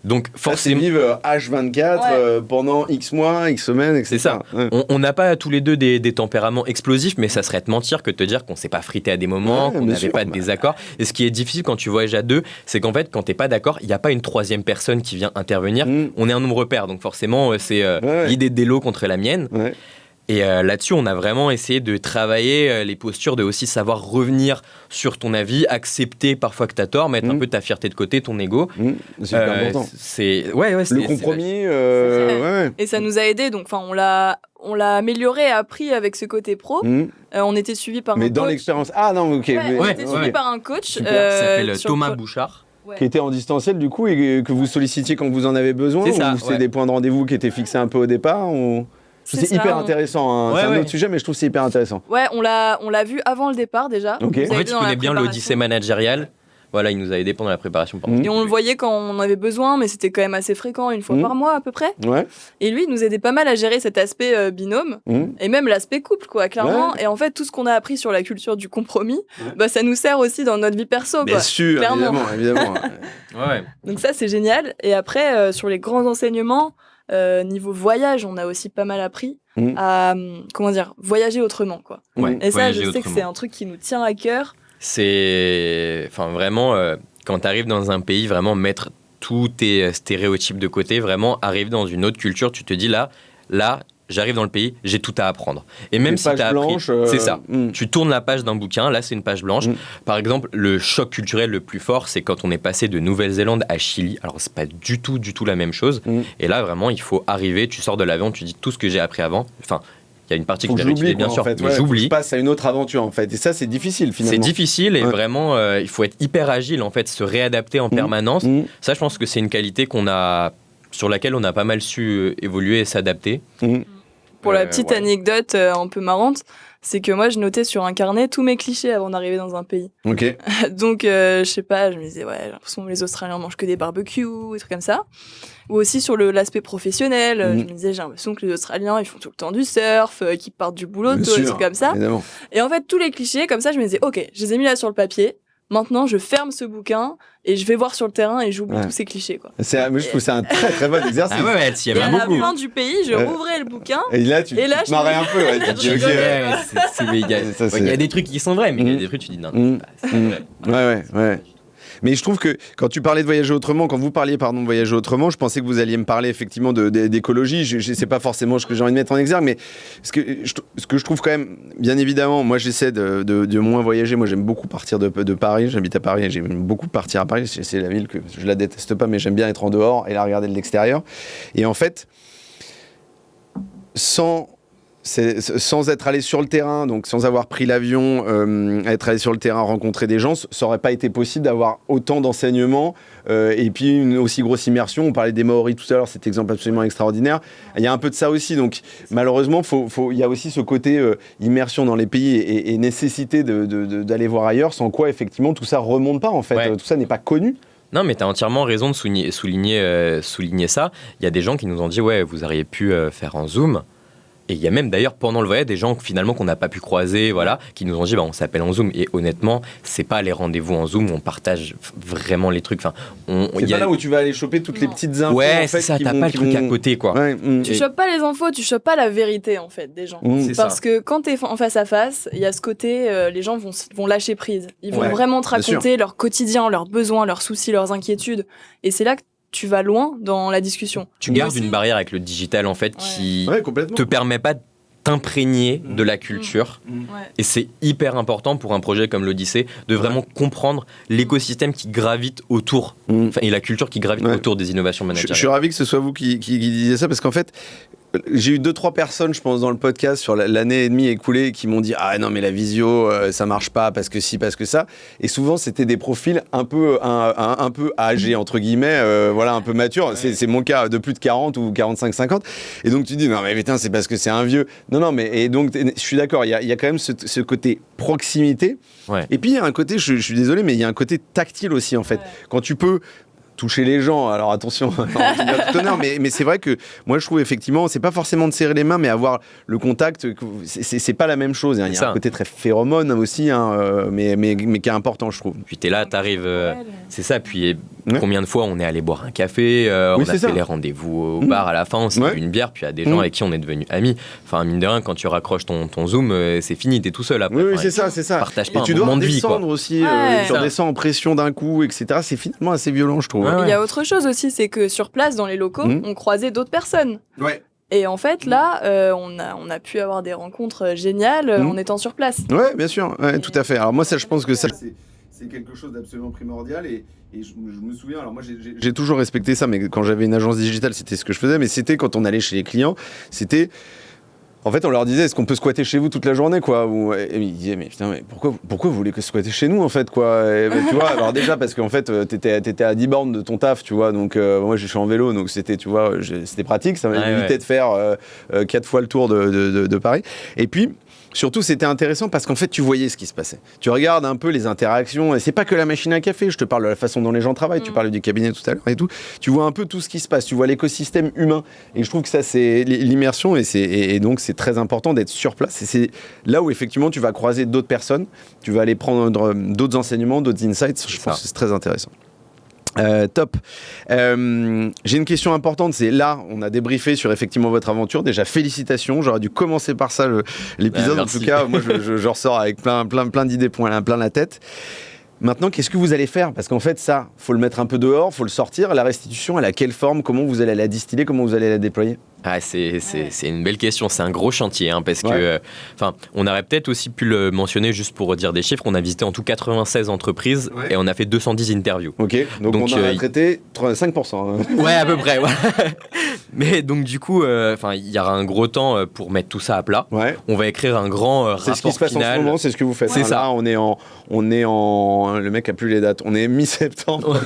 Speaker 3: Donc, forcément.
Speaker 1: C'est vivre H24 pendant X mois, X semaines, etc.
Speaker 3: C'est ça. On n'a pas tous les deux des tempéraments explosifs, mais ça serait te mentir que de te dire qu'on s'est pas frité à des moments, qu'on n'avait pas de désaccords. Et ce qui est difficile quand tu voyages à deux, c'est qu'en fait, quand t'es pas d'accord, il n'y a pas une troisième personne qui vient intervenir. On est un nombre pair, donc forcément, c'est l'idée d'Elo contre la mienne. Et là-dessus, on a vraiment essayé de travailler les postures, de aussi savoir revenir sur ton avis, accepter parfois que tu as tort, mettre un peu ta fierté de côté, ton ego.
Speaker 1: C'est super important. Le compromis. Ouais.
Speaker 2: Et ça nous a aidé, donc on l'a amélioré et appris avec ce côté pro. On était suivi par un coach.
Speaker 1: Mais dans l'expérience. Ah non, ok.
Speaker 2: On était suivi par un coach.
Speaker 3: Qui s'appelle Thomas Bouchard.
Speaker 1: Qui était en distanciel du coup et que vous sollicitiez quand vous en avez besoin,
Speaker 3: c'est ça,
Speaker 1: ou c'est des points de rendez-vous qui étaient fixés un peu au départ ou... C'est hyper intéressant, c'est un autre sujet, mais je trouve que c'est hyper intéressant.
Speaker 2: Ouais, on l'a vu avant le départ déjà.
Speaker 3: Okay. En fait, il connaît bien l'Odyssée managériale. Voilà, il nous a aidé pendant la préparation.
Speaker 2: Et on le voyait quand on en avait besoin, mais c'était quand même assez fréquent, une fois par mois à peu près.
Speaker 1: Ouais.
Speaker 2: Et lui, il nous aidait pas mal à gérer cet aspect binôme, et même l'aspect couple, quoi, clairement. Ouais. Et en fait, tout ce qu'on a appris sur la culture du compromis, ça nous sert aussi dans notre vie perso,
Speaker 1: Bien
Speaker 2: quoi.
Speaker 1: sûr, évidemment.
Speaker 3: Ouais.
Speaker 2: Donc ça, c'est génial. Et après, sur les grands enseignements, niveau voyage, on a aussi pas mal appris à voyager autrement, quoi.
Speaker 3: Ouais,
Speaker 2: et ça, je sais que c'est un truc qui nous tient à cœur.
Speaker 3: C'est vraiment quand tu arrives dans un pays, vraiment mettre tous tes stéréotypes de côté, vraiment arriver dans une autre culture, tu te dis là j'arrive dans le pays, j'ai tout à apprendre. Et même si tu as appris, c'est ça. Tu tournes la page d'un bouquin, là c'est une page blanche. Par exemple, le choc culturel le plus fort, c'est quand on est passé de Nouvelle-Zélande à Chili. Alors c'est pas du tout la même chose. Et là vraiment, il faut arriver, tu sors de l'avion, tu dis tout ce que j'ai appris avant. Enfin, il y a une partie que j'ai réutilisée bien sûr, mais j'oublie.
Speaker 1: Tu passes à une autre aventure en fait. Et ça c'est difficile finalement.
Speaker 3: C'est difficile et vraiment, il faut être hyper agile en fait, se réadapter en permanence. Ça, je pense que c'est une qualité sur laquelle on a pas mal su évoluer et s'adapter.
Speaker 2: Pour la petite anecdote un peu marrante, c'est que moi je notais sur un carnet tous mes clichés avant d'arriver dans un pays.
Speaker 1: Ok.
Speaker 2: Donc je sais pas, je me disais j'ai l'impression que les Australiens mangent que des barbecues, des trucs comme ça. Ou aussi sur l'aspect professionnel, je me disais j'ai l'impression que les Australiens ils font tout le temps du surf, qu'ils partent du boulot, des trucs comme ça.
Speaker 1: Évidemment.
Speaker 2: Et en fait tous les clichés comme ça, je me disais ok, je les ai mis là sur le papier. Maintenant, je ferme ce bouquin et je vais voir sur le terrain et j'oublie tous ces clichés, quoi.
Speaker 1: Je trouve que c'est un très très bon exercice.
Speaker 3: Et à
Speaker 2: la fin du pays, je rouvrais le bouquin.
Speaker 1: Et là, tu te marrais un peu.
Speaker 3: Il y a des trucs qui sont vrais, mais il y a des trucs tu dis non.
Speaker 1: Ouais. Mais je trouve que quand tu parlais de voyager autrement, quand vous parliez de voyager autrement, je pensais que vous alliez me parler effectivement d'écologie. Je sais pas forcément ce que j'ai envie de mettre en exergue, mais ce que je trouve quand même, bien évidemment, moi j'essaie de moins voyager. Moi j'aime beaucoup partir de Paris. J'habite à Paris et j'aime beaucoup partir à Paris. C'est la ville que je la déteste pas, mais j'aime bien être en dehors et la regarder de l'extérieur. Et en fait, sans être allé sur le terrain, donc sans avoir pris l'avion, être allé sur le terrain, rencontrer des gens, ça n'aurait pas été possible d'avoir autant d'enseignements et puis une aussi grosse immersion. On parlait des Maoris tout à l'heure, cet exemple absolument extraordinaire. Il y a un peu de ça aussi. Donc malheureusement, il y a aussi ce côté immersion dans les pays et nécessité d'aller voir ailleurs, sans quoi effectivement tout ça remonte pas en fait. Ouais. Tout ça n'est pas connu.
Speaker 3: Non, mais tu as entièrement raison de souligner ça. Il y a des gens qui nous ont dit ouais, vous auriez pu faire en Zoom. Et il y a même d'ailleurs pendant le voyage des gens finalement qu'on n'a pas pu croiser, qui nous ont dit on s'appelle en Zoom. Et honnêtement, c'est pas les rendez-vous en Zoom où on partage vraiment les trucs.
Speaker 1: C'est pas là où tu vas aller choper toutes les petites infos.
Speaker 3: Ouais, en fait, c'est ça. T'as pas le truc à côté, quoi.
Speaker 1: Ouais,
Speaker 2: tu chopes pas les infos, tu chopes pas la vérité en fait des gens. Parce que quand t'es en face à face, il y a ce côté, les gens vont lâcher prise. Ils vont vraiment te raconter leur quotidien, leurs besoins, leurs soucis, leurs inquiétudes. Et c'est là que tu vas loin dans la discussion.
Speaker 3: Tu gardes une barrière avec le digital en fait qui te permet pas de t'imprégner de la culture. Et c'est hyper important pour un projet comme l'Odyssée de vraiment comprendre l'écosystème qui gravite autour et la culture qui gravite autour des innovations managériales.
Speaker 1: Je suis ravi que ce soit vous qui disiez ça parce qu'en fait j'ai eu 2-3 personnes, je pense, dans le podcast sur l'année et demie écoulée qui m'ont dit « Ah non, mais la visio, ça marche pas parce que ci, parce que ça. » Et souvent, c'était des profils un peu âgés, entre guillemets, un peu matures. C'est mon cas, de plus de 40 ou 45-50. Et donc, tu dis « Non, mais putain, c'est parce que c'est un vieux. » Non, mais et donc, je suis d'accord, il y a quand même ce côté proximité. Ouais. Et puis, il y a un côté, je suis désolé, mais il y a un côté tactile aussi, en fait. Ouais. Quand tu peux toucher les gens, alors attention, tout honneur, mais c'est vrai que moi je trouve effectivement, c'est pas forcément de serrer les mains, mais avoir le contact, c'est pas la même chose. Il y a un côté très phéromone aussi, mais qui est important, je trouve.
Speaker 3: Puis t'es là, t'arrives, c'est ça. Puis combien de fois on est allé boire un café, on a fait les rendez-vous au bar à la fin, on s'est bu une bière, puis il y a des gens avec qui on est devenus amis. Enfin, mine de rien, quand tu raccroches ton Zoom, c'est fini, t'es tout seul après.
Speaker 1: Oui, c'est ça.
Speaker 3: Partage pas
Speaker 1: et tu dois redescendre aussi, tu redescends en pression d'un coup, etc. C'est finalement assez violent, je trouve.
Speaker 2: Il y a autre chose aussi, c'est que sur place, dans les locaux, on croisait d'autres personnes.
Speaker 1: Ouais.
Speaker 2: Et en fait, là, on a pu avoir des rencontres géniales en étant sur place.
Speaker 1: Ouais, bien sûr, ouais, tout à fait. Alors moi, ça, je pense que ça, c'est quelque chose d'absolument primordial. Et je me souviens, alors moi, j'ai toujours respecté ça, mais quand j'avais une agence digitale, c'était ce que je faisais. Mais c'était quand on allait chez les clients, c'était... En fait, on leur disait, est-ce qu'on peut squatter chez vous toute la journée, quoi? Et ils disaient, mais putain, mais pourquoi vous voulez que squatter chez nous, en fait, quoi? Tu vois, alors déjà, parce qu'en fait, t'étais à 10 bornes de ton taf, tu vois, donc moi, je suis en vélo, donc c'était, tu vois, c'était pratique, ça m'évitait de faire 4 fois le tour de Paris. Et puis, surtout, c'était intéressant parce qu'en fait, tu voyais ce qui se passait. Tu regardes un peu les interactions, et c'est pas que la machine à café, je te parle de la façon dont les gens travaillent, tu parlais du cabinet tout à l'heure et tout. Tu vois un peu tout ce qui se passe, tu vois l'écosystème humain. Et je trouve que ça, c'est l'immersion, et donc c'est très important d'être sur place. Et c'est là où, effectivement, tu vas croiser d'autres personnes, tu vas aller prendre d'autres enseignements, d'autres insights. Je pense que c'est très intéressant. Top. J'ai une question importante, c'est là, on a débriefé sur effectivement votre aventure. Déjà, félicitations. J'aurais dû commencer par ça l'épisode. En tout cas, moi, je ressors avec plein d'idées plein la tête. Maintenant, qu'est-ce que vous allez faire? Parce qu'en fait, ça, faut le mettre un peu dehors, faut le sortir. La restitution, elle a quelle forme? Comment vous allez la distiller? Comment vous allez la déployer?
Speaker 3: C'est une belle question, c'est un gros chantier, parce que, on aurait peut-être aussi pu le mentionner juste pour dire des chiffres. On a visité en tout 96 entreprises et on a fait 210 interviews.
Speaker 1: Ok, donc on a traité 5%.
Speaker 3: Ouais, à peu près. Ouais. Mais donc du coup, il y aura un gros temps pour mettre tout ça à plat. Ouais. On va écrire un grand rapport final.
Speaker 1: C'est ce qui se passe en ce moment, c'est ce que vous faites.
Speaker 3: C'est ça.
Speaker 1: Là, on est en, le mec a plus les dates. On est mi-septembre.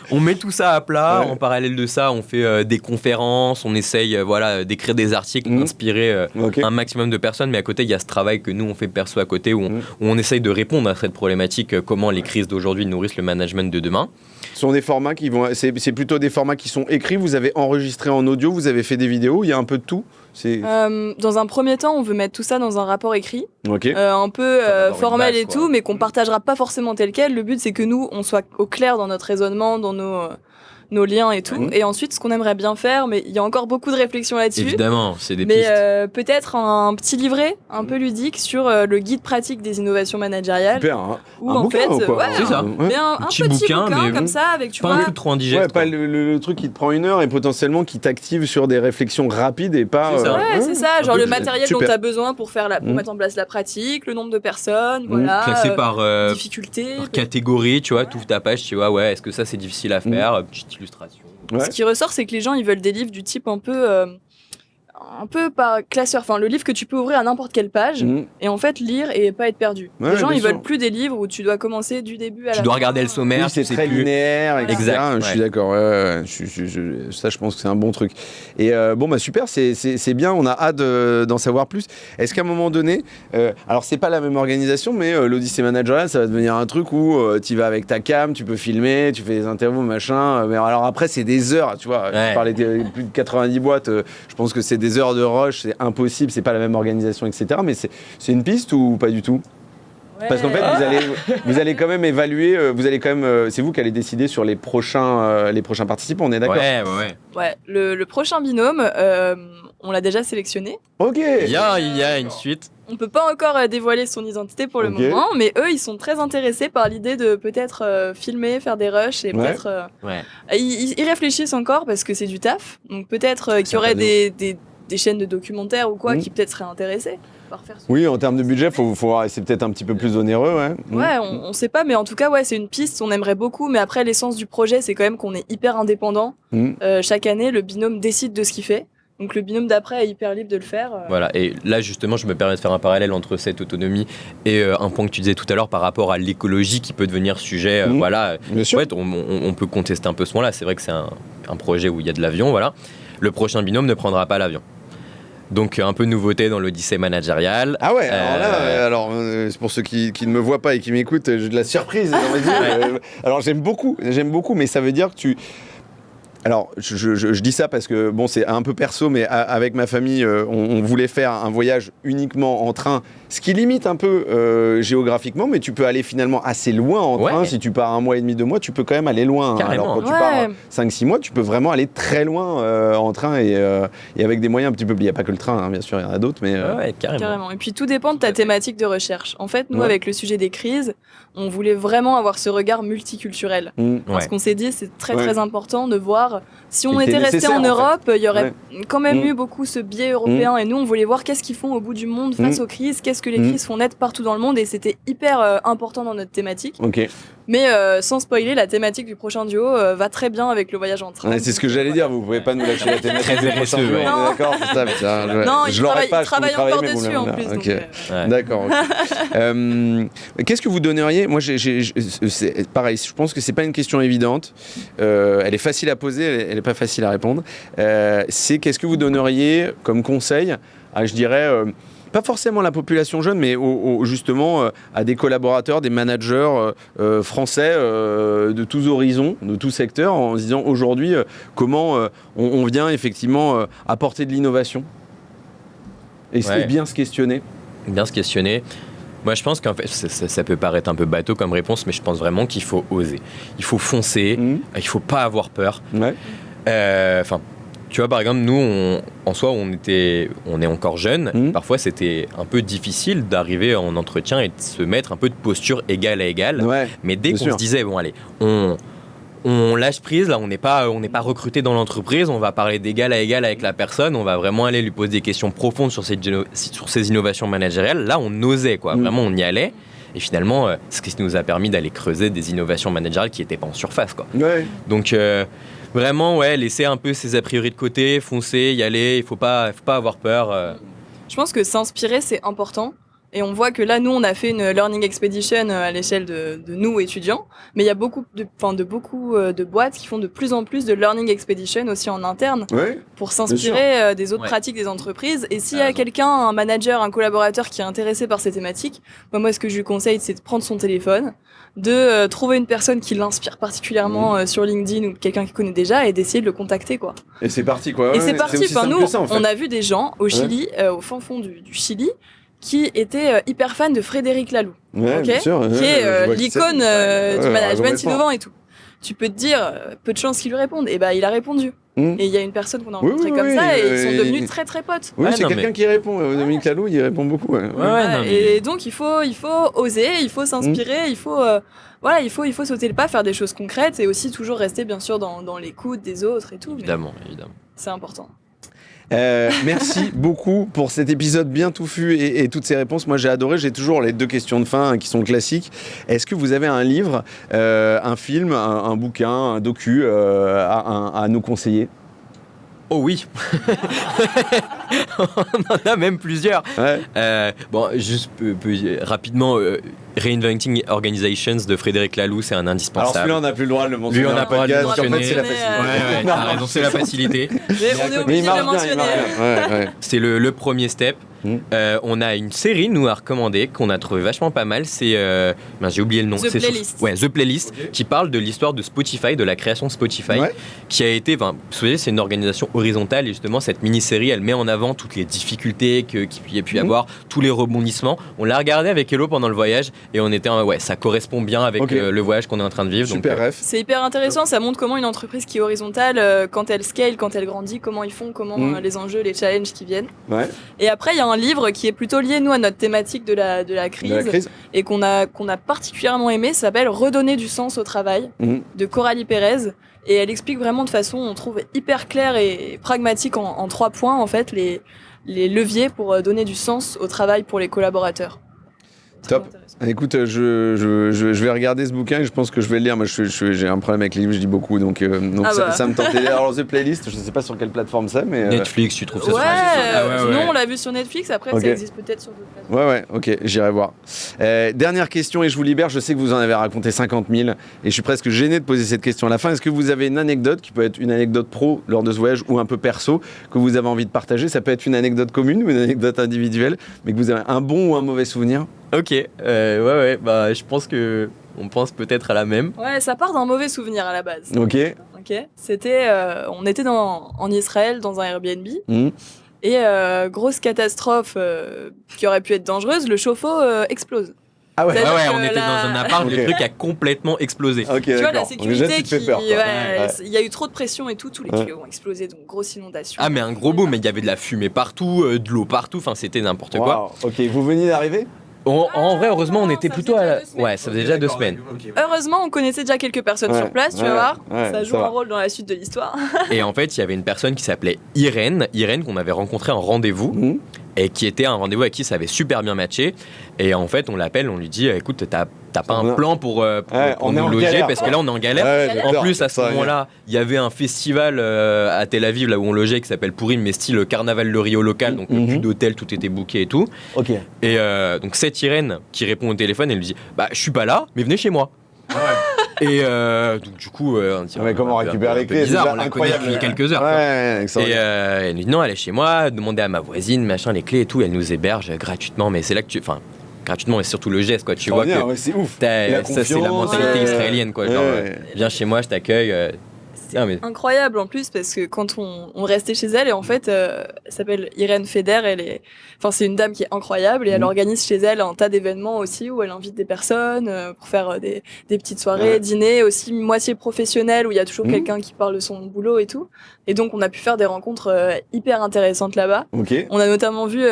Speaker 3: On met tout ça à plat. En parallèle de ça, on fait des conférences, on essaye d'écrire des articles, d'inspirer un maximum de personnes. Mais à côté, il y a ce travail que nous, on fait perso à côté, où on essaye de répondre à cette problématique, comment les crises d'aujourd'hui nourrissent le management de demain.
Speaker 1: Ce sont des formats qui vont... C'est plutôt des formats qui sont écrits, vous avez enregistré en audio, vous avez fait des vidéos, il y a un peu de tout.
Speaker 2: Dans un premier temps, on veut mettre tout ça dans un rapport écrit, un peu formel et tout, mais qu'on partagera pas forcément tel quel. Le but, c'est que nous, on soit au clair dans notre raisonnement, dans nos liens et tout. Et ensuite, ce qu'on aimerait bien faire, mais il y a encore beaucoup de réflexions là-dessus.
Speaker 3: Évidemment, c'est des pistes.
Speaker 2: Mais peut-être un petit livret un peu ludique sur le guide pratique des innovations managériales.
Speaker 1: Super,
Speaker 2: où
Speaker 1: un
Speaker 2: en
Speaker 1: bouquin,
Speaker 2: fait,
Speaker 1: quoi.
Speaker 3: C'est ça.
Speaker 2: Mais un petit bouquin mais comme ça, avec
Speaker 3: pas un truc trop indigeste.
Speaker 1: Ouais, pas le truc qui te prend 1 heure et potentiellement qui t'active sur des réflexions rapides et pas.
Speaker 2: C'est ça. C'est ça, genre le matériel dont tu as besoin pour mettre en place la pratique, le nombre de personnes, voilà.
Speaker 3: Classé par
Speaker 2: difficulté.
Speaker 3: Par catégorie, tu vois, tu ouvres ta page, tu vois, est-ce que ça c'est difficile à faire, petite illustration.
Speaker 2: Ouais. Ce qui ressort, c'est que les gens, ils veulent des livres du type un peu par classeur. Enfin, le livre que tu peux ouvrir à n'importe quelle page et en fait lire et pas être perdu.
Speaker 1: Ouais,
Speaker 2: les gens, ils veulent plus des livres où tu dois commencer du début à la fin.
Speaker 3: Tu dois regarder le sommaire.
Speaker 1: Oui, c'est très linéaire, etc.
Speaker 3: Exact.
Speaker 1: Je suis d'accord. Ça, je pense que c'est un bon truc. Et super, c'est bien. On a hâte d'en savoir plus. Est-ce qu'à un moment donné, alors c'est pas la même organisation, mais l'Odyssée managériale, ça va devenir un truc où tu vas avec ta cam, tu peux filmer, tu fais des interviews, machin. Mais alors après, c'est des heures. Tu vois, tu parlais de plus de 90 boîtes. Je pense que c'est des heures de rush, c'est impossible, c'est pas la même organisation, etc. Mais c'est une piste ou pas du tout? Parce qu'en fait, vous allez quand même évaluer, c'est vous qui allez décider sur les prochains participants, on est d'accord?
Speaker 2: Ouais, le prochain binôme, on l'a déjà sélectionné.
Speaker 1: Ok.
Speaker 3: Il y a une suite.
Speaker 2: On peut pas encore dévoiler son identité pour le moment, mais eux, ils sont très intéressés par l'idée de peut-être filmer, faire des rushs et peut-être... Ils réfléchissent encore parce que c'est du taf, donc peut-être qu'il y aurait des chaînes de documentaires ou quoi qui peut-être seraient intéressées par faire ça.
Speaker 1: Oui, en termes de budget, faut voir, c'est peut-être un petit peu plus onéreux,
Speaker 2: Ouais, on sait pas, mais en tout cas, c'est une piste, on aimerait beaucoup, mais après, l'essence du projet, c'est quand même qu'on est hyper indépendant. Chaque année, le binôme décide de ce qu'il fait. Donc le binôme d'après est hyper libre de le faire.
Speaker 3: Voilà, et là justement je me permets de faire un parallèle entre cette autonomie et un point que tu disais tout à l'heure par rapport à l'écologie qui peut devenir sujet.
Speaker 1: Bien sûr.
Speaker 3: Ouais, on peut contester un peu ce point-là, c'est vrai que c'est un projet où il y a de l'avion, voilà. Le prochain binôme ne prendra pas l'avion. Donc un peu de nouveauté dans l'Odyssée managériale.
Speaker 1: Ah ouais, alors là, c'est pour ceux qui ne me voient pas et qui m'écoutent, j'ai de la surprise, on va dire. Alors j'aime beaucoup, mais ça veut dire que tu... Alors, je dis ça parce que, c'est un peu perso, mais avec ma famille, on voulait faire un voyage uniquement en train, ce qui limite un peu géographiquement, mais tu peux aller finalement assez loin en train. Si tu pars 1 mois et demi, 2 mois, tu peux quand même aller loin.
Speaker 3: Carrément.
Speaker 1: Alors, quand tu pars 5-6 mois, tu peux vraiment aller très loin en train et avec des moyens un petit peu... Il n'y a pas que le train, bien sûr, il y en a d'autres, mais...
Speaker 2: Carrément. Et puis, tout dépend de ta thématique de recherche. En fait, nous, avec le sujet des crises, on voulait vraiment avoir ce regard multiculturel. Parce qu'on s'est dit, c'est très, très important de voir dire, si on
Speaker 1: C'était
Speaker 2: était resté
Speaker 1: nécessaire,
Speaker 2: en
Speaker 1: en
Speaker 2: Europe, il y aurait
Speaker 1: Ouais.
Speaker 2: quand même eu beaucoup ce biais européen. Et nous, on voulait voir qu'est-ce qu'ils font au bout du monde face aux crises, qu'est-ce que les crises font naître partout dans le monde. Et c'était hyper important dans notre thématique.
Speaker 1: Ok.
Speaker 2: Mais sans spoiler, la thématique du prochain duo va très bien avec le voyage en train.
Speaker 1: Ouais, c'est ce que j'allais dire, vous pouvez pas nous lâcher la thématique.
Speaker 3: Très RSE, ouais.
Speaker 1: On est d'accord, c'est ça. Putain,
Speaker 2: Non,
Speaker 1: je
Speaker 2: il
Speaker 1: l'aurais pas, je
Speaker 2: travaille
Speaker 1: peux
Speaker 2: encore
Speaker 1: travailler, mais
Speaker 2: dessus
Speaker 1: vous
Speaker 2: en
Speaker 1: l'avez.
Speaker 2: plus.
Speaker 1: Ok.
Speaker 2: Donc,
Speaker 1: D'accord. Ok. Qu'est-ce que vous donneriez? Moi, c'est pareil. Je pense que c'est pas une question évidente. Elle est facile à poser, elle est pas facile à répondre. C'est qu'est-ce que vous donneriez comme conseil à, je dirais, pas forcément la population jeune, mais justement à des collaborateurs, des managers français de tous horizons, de tous secteurs, en se disant aujourd'hui comment on vient effectivement apporter de l'innovation et bien se questionner.
Speaker 3: Bien se questionner. Moi, je pense qu'en fait, ça peut paraître un peu bateau comme réponse, mais je pense vraiment qu'il faut oser. Il faut foncer, il faut pas avoir peur.
Speaker 1: Ouais.
Speaker 3: Tu vois, par exemple, nous, en soi, on est encore jeunes. Parfois, c'était un peu difficile d'arriver en entretien et de se mettre un peu de posture égale à égale.
Speaker 1: Ouais,
Speaker 3: mais dès qu'on se disait, bon, allez, on lâche prise, là, on n'est pas recruté dans l'entreprise, on va parler d'égal à égal avec la personne, on va vraiment aller lui poser des questions profondes sur ces innovations managériales. Là, on osait, quoi. Vraiment, on y allait. Et finalement, c'est ce qui nous a permis d'aller creuser des innovations managériales qui n'étaient pas en surface, quoi.
Speaker 1: Ouais.
Speaker 3: Donc, vraiment, laisser un peu ses a priori de côté, foncer, y aller, il faut pas avoir peur.
Speaker 2: Je pense que s'inspirer, c'est important. Et on voit que là, nous, on a fait une Learning Expedition à l'échelle de nous, étudiants. Mais il y a beaucoup de boîtes qui font de plus en plus de Learning Expedition aussi en interne pour s'inspirer des autres pratiques des entreprises. Et s'il y a quelqu'un, un manager, un collaborateur qui est intéressé par ces thématiques, moi, ce que je lui conseille, c'est de prendre son téléphone, de trouver une personne qui l'inspire particulièrement sur LinkedIn ou quelqu'un qu'il connaît déjà et d'essayer de le contacter, quoi.
Speaker 1: Et c'est parti, quoi.
Speaker 2: Et c'est parti.
Speaker 1: Enfin,
Speaker 2: nous,
Speaker 1: ça, en fait.
Speaker 2: on a vu des gens au Chili, au fin fond du Chili, qui était hyper fan de Frédéric Laloux,
Speaker 1: bien sûr,
Speaker 2: qui est l'icône du management
Speaker 1: complètement.
Speaker 2: innovant et tout. Tu peux te dire, peu de chances qu'il lui réponde. Et il a répondu. Et il y a une personne qu'on a rencontrée comme ça et ils sont devenus très très potes.
Speaker 1: Oui, c'est quelqu'un qui répond. Dominique Laloux, il répond beaucoup.
Speaker 2: Et donc il faut oser, il faut s'inspirer, il faut sauter le pas, faire des choses concrètes et aussi toujours rester bien sûr dans l'écoute des autres et tout.
Speaker 3: Évidemment.
Speaker 2: C'est important.
Speaker 1: Merci beaucoup pour cet épisode bien touffu et toutes ces réponses. Moi, j'ai adoré. J'ai toujours les 2 questions de fin qui sont classiques. Est-ce que vous avez un livre, un film, un bouquin, un docu à nous conseiller?
Speaker 3: Oh oui. On en a même plusieurs. Juste rapidement, Reinventing Organizations de Frédéric Laloux, c'est un indispensable.
Speaker 1: Alors celui-là, on n'a plus le droit de le mentionner.
Speaker 3: Lui, on n'a pas le droit de le
Speaker 1: mentionner. En fait, c'est la facilité.
Speaker 3: T'as raison, c'est la facilité.
Speaker 2: Mais on est obligé de le mentionner.
Speaker 3: C'est le premier step. On a une série, nous, à recommander, qu'on a trouvé vachement pas mal. C'est. J'ai oublié le nom.
Speaker 2: The Playlist.
Speaker 3: The Playlist, qui parle de l'histoire de Spotify, de la création de Spotify, qui a été. Vous savez, c'est une organisation horizontale et justement, cette mini-série, elle met en avant toutes les difficultés qu'il y a pu y avoir, tous les rebondissements. On l'a regardé avec Hello pendant le voyage et on était. Ça correspond bien avec le voyage qu'on est en train de vivre.
Speaker 1: Super ref.
Speaker 2: C'est hyper intéressant. Ça montre comment une entreprise qui est horizontale, quand elle scale, quand elle grandit, comment ils font, comment les enjeux, les challenges qui viennent. Et après, il y a un livre qui est plutôt lié, nous, à notre thématique de la crise. Et qu'on a particulièrement aimé, ça s'appelle Redonner du sens au travail, de Coralie Pérez. Et elle explique vraiment de façon, on trouve, hyper claire et pragmatique en 3 points, en fait, les leviers pour donner du sens au travail pour les collaborateurs.
Speaker 1: Top. Écoute, je vais regarder ce bouquin et je pense que je vais le lire. Moi, j'ai un problème avec les livres, je lis beaucoup, donc ça me tentait. Alors, The Playlist, je ne sais pas sur quelle plateforme c'est, mais...
Speaker 3: Netflix, tu trouves ça
Speaker 2: sur Nous, on l'a vu sur Netflix, après, ça existe peut-être sur d'autres plateformes.
Speaker 1: Ok, j'irai voir. Dernière question, et je vous libère, je sais que vous en avez raconté 50 000, et je suis presque gêné de poser cette question à la fin. Est-ce que vous avez une anecdote, qui peut être une anecdote pro lors de ce voyage, ou un peu perso, que vous avez envie de partager? Ça peut être une anecdote commune ou une anecdote individuelle, mais que vous avez un bon ou un mauvais souvenir?
Speaker 3: Ok, je pense que on pense peut-être à la même.
Speaker 2: Ouais, ça part d'un mauvais souvenir à la base.
Speaker 1: Ok.
Speaker 2: C'était, on était en Israël dans un Airbnb et grosse catastrophe qui aurait pu être dangereuse, le chauffe-eau explose.
Speaker 3: On était dans un appart, le truc a complètement explosé.
Speaker 2: Tu vois, la sécurité il y a eu trop de pression et tous les tuyaux ont explosé, donc grosse inondation.
Speaker 3: Ah, mais un gros boom, mais il y avait de la fumée partout, de l'eau partout, enfin c'était n'importe quoi.
Speaker 1: Ok, vous veniez d'arriver?
Speaker 3: En vrai, heureusement, on était
Speaker 2: ça
Speaker 3: plutôt
Speaker 2: faisait
Speaker 3: à
Speaker 2: déjà 2 semaines.
Speaker 3: Ouais, ça faisait déjà 2 semaines.
Speaker 2: Heureusement, on connaissait déjà quelques personnes sur place, tu vas voir. Ça joue un rôle dans la suite de l'histoire.
Speaker 3: Et en fait, il y avait une personne qui s'appelait Irène qu'on avait rencontré en rendez-vous. Et qui était un rendez-vous avec qui ça avait super bien matché. Et en fait, on l'appelle, on lui dit écoute, t'as pas un plan pour nous loger parce que là, on est en galère. En plus, à ce moment-là, il y avait un festival à Tel Aviv, là où on logeait, qui s'appelle Purim, mais style carnaval de Rio local, donc plus d'hôtel, tout était booké et tout. Et donc, cette Irène qui répond au téléphone, elle lui dit je suis pas là, mais venez chez moi. Et donc du coup, on dit,
Speaker 1: comment récupérer les clés,
Speaker 3: bizarre, on la connaît depuis quelques heures. Et elle nous dit non, elle est chez moi, demandez à ma voisine, machin, les clés et tout, elle nous héberge gratuitement, mais c'est là que gratuitement, et surtout le geste, quoi. Tu vois que
Speaker 1: c'est ouf.
Speaker 3: Ça, c'est la mentalité israélienne, quoi. Genre, viens chez moi, je t'accueille.
Speaker 2: C'est incroyable en plus parce que quand on restait chez elle et en fait elle s'appelle Irène Feder, c'est une dame qui est incroyable et elle organise chez elle un tas d'événements aussi où elle invite des personnes pour faire des petites soirées, dîners aussi moitié professionnelles où il y a toujours quelqu'un qui parle de son boulot et tout, et donc on a pu faire des rencontres hyper intéressantes là-bas. On a notamment vu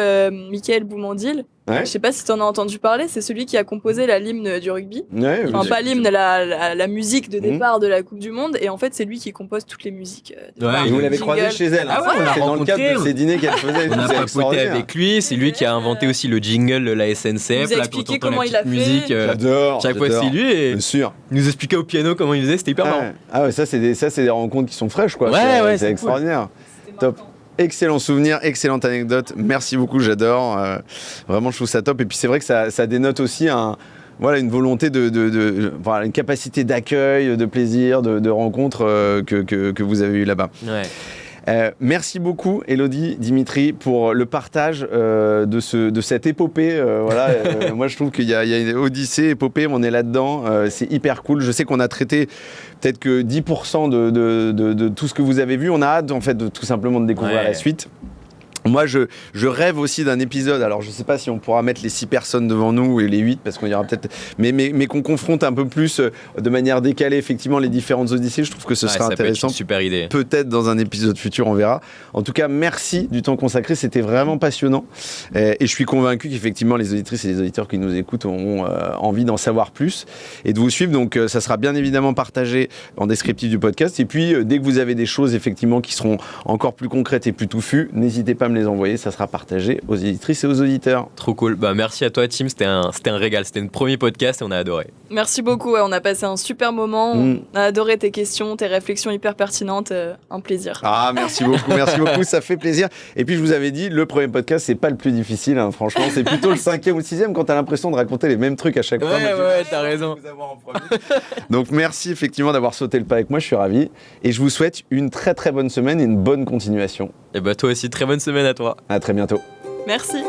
Speaker 2: Michael Boumandil. Je sais pas si tu en as entendu parler, c'est celui qui a composé l'hymne du rugby. Pas l'hymne, la musique de départ de la Coupe du Monde. Et en fait, c'est lui qui compose toutes les musiques.
Speaker 1: Et vous l'avez croisé chez elle.
Speaker 3: C'est
Speaker 1: dans le cadre de ces dîners qu'elle faisait.
Speaker 3: On a papoté avec lui, c'est lui qui a inventé aussi le jingle de la SNCF.
Speaker 2: Il nous a expliqué comment il a fait.
Speaker 3: Musique,
Speaker 1: j'adore.
Speaker 3: Chaque fois, c'est lui. Et
Speaker 1: bien sûr.
Speaker 3: Il nous expliquait au piano comment il faisait, c'était hyper marrant.
Speaker 1: Ah ouais, ça, c'est des rencontres qui sont fraîches, quoi. C'est extraordinaire. Top. Excellent souvenir, excellente anecdote. Merci beaucoup, j'adore. Vraiment, je trouve ça top. Et puis, c'est vrai que ça dénote aussi une volonté une capacité d'accueil, de plaisir, de rencontre que vous avez eu là-bas. Merci beaucoup, Élodie, Dimitri, pour le partage de cette épopée. Moi, je trouve qu'il y a une Odyssée, épopée, on est là-dedans. C'est hyper cool. Je sais qu'on a traité peut-être que 10% de tout ce que vous avez vu. On a hâte, en fait, tout simplement de découvrir la suite. Moi, je rêve aussi d'un épisode. Alors, je ne sais pas si on pourra mettre les 6 personnes devant nous et les 8, parce qu'on y aura peut-être. Mais qu'on confronte un peu plus de manière décalée, effectivement, les différentes odyssées. Je trouve que ce sera intéressant.
Speaker 3: Peut être une super idée.
Speaker 1: Peut-être dans un épisode futur, on verra. En tout cas, merci du temps consacré. C'était vraiment passionnant. Et je suis convaincu qu'effectivement, les auditrices et les auditeurs qui nous écoutent auront envie d'en savoir plus et de vous suivre. Donc, ça sera bien évidemment partagé en descriptif du podcast. Et puis, dès que vous avez des choses, effectivement, qui seront encore plus concrètes et plus touffues, n'hésitez pas à me les envoyer, ça sera partagé aux éditrices et aux auditeurs.
Speaker 3: Trop cool. Merci à toi, Tim, c'était un régal, c'était notre premier podcast et on a adoré.
Speaker 2: Merci beaucoup, on a passé un super moment, on a adoré tes questions, tes réflexions hyper pertinentes, un plaisir.
Speaker 1: Merci beaucoup, ça fait plaisir. Et puis je vous avais dit, le premier podcast, c'est pas le plus difficile, franchement, c'est plutôt le 5e ou le 6e quand t'as l'impression de raconter les mêmes trucs à chaque fois.
Speaker 3: T'as raison.
Speaker 1: Donc merci effectivement d'avoir sauté le pas avec moi, je suis ravi. Et je vous souhaite une très très bonne semaine et une bonne continuation.
Speaker 3: Et toi aussi, très bonne semaine à toi.
Speaker 1: À très bientôt.
Speaker 2: Merci.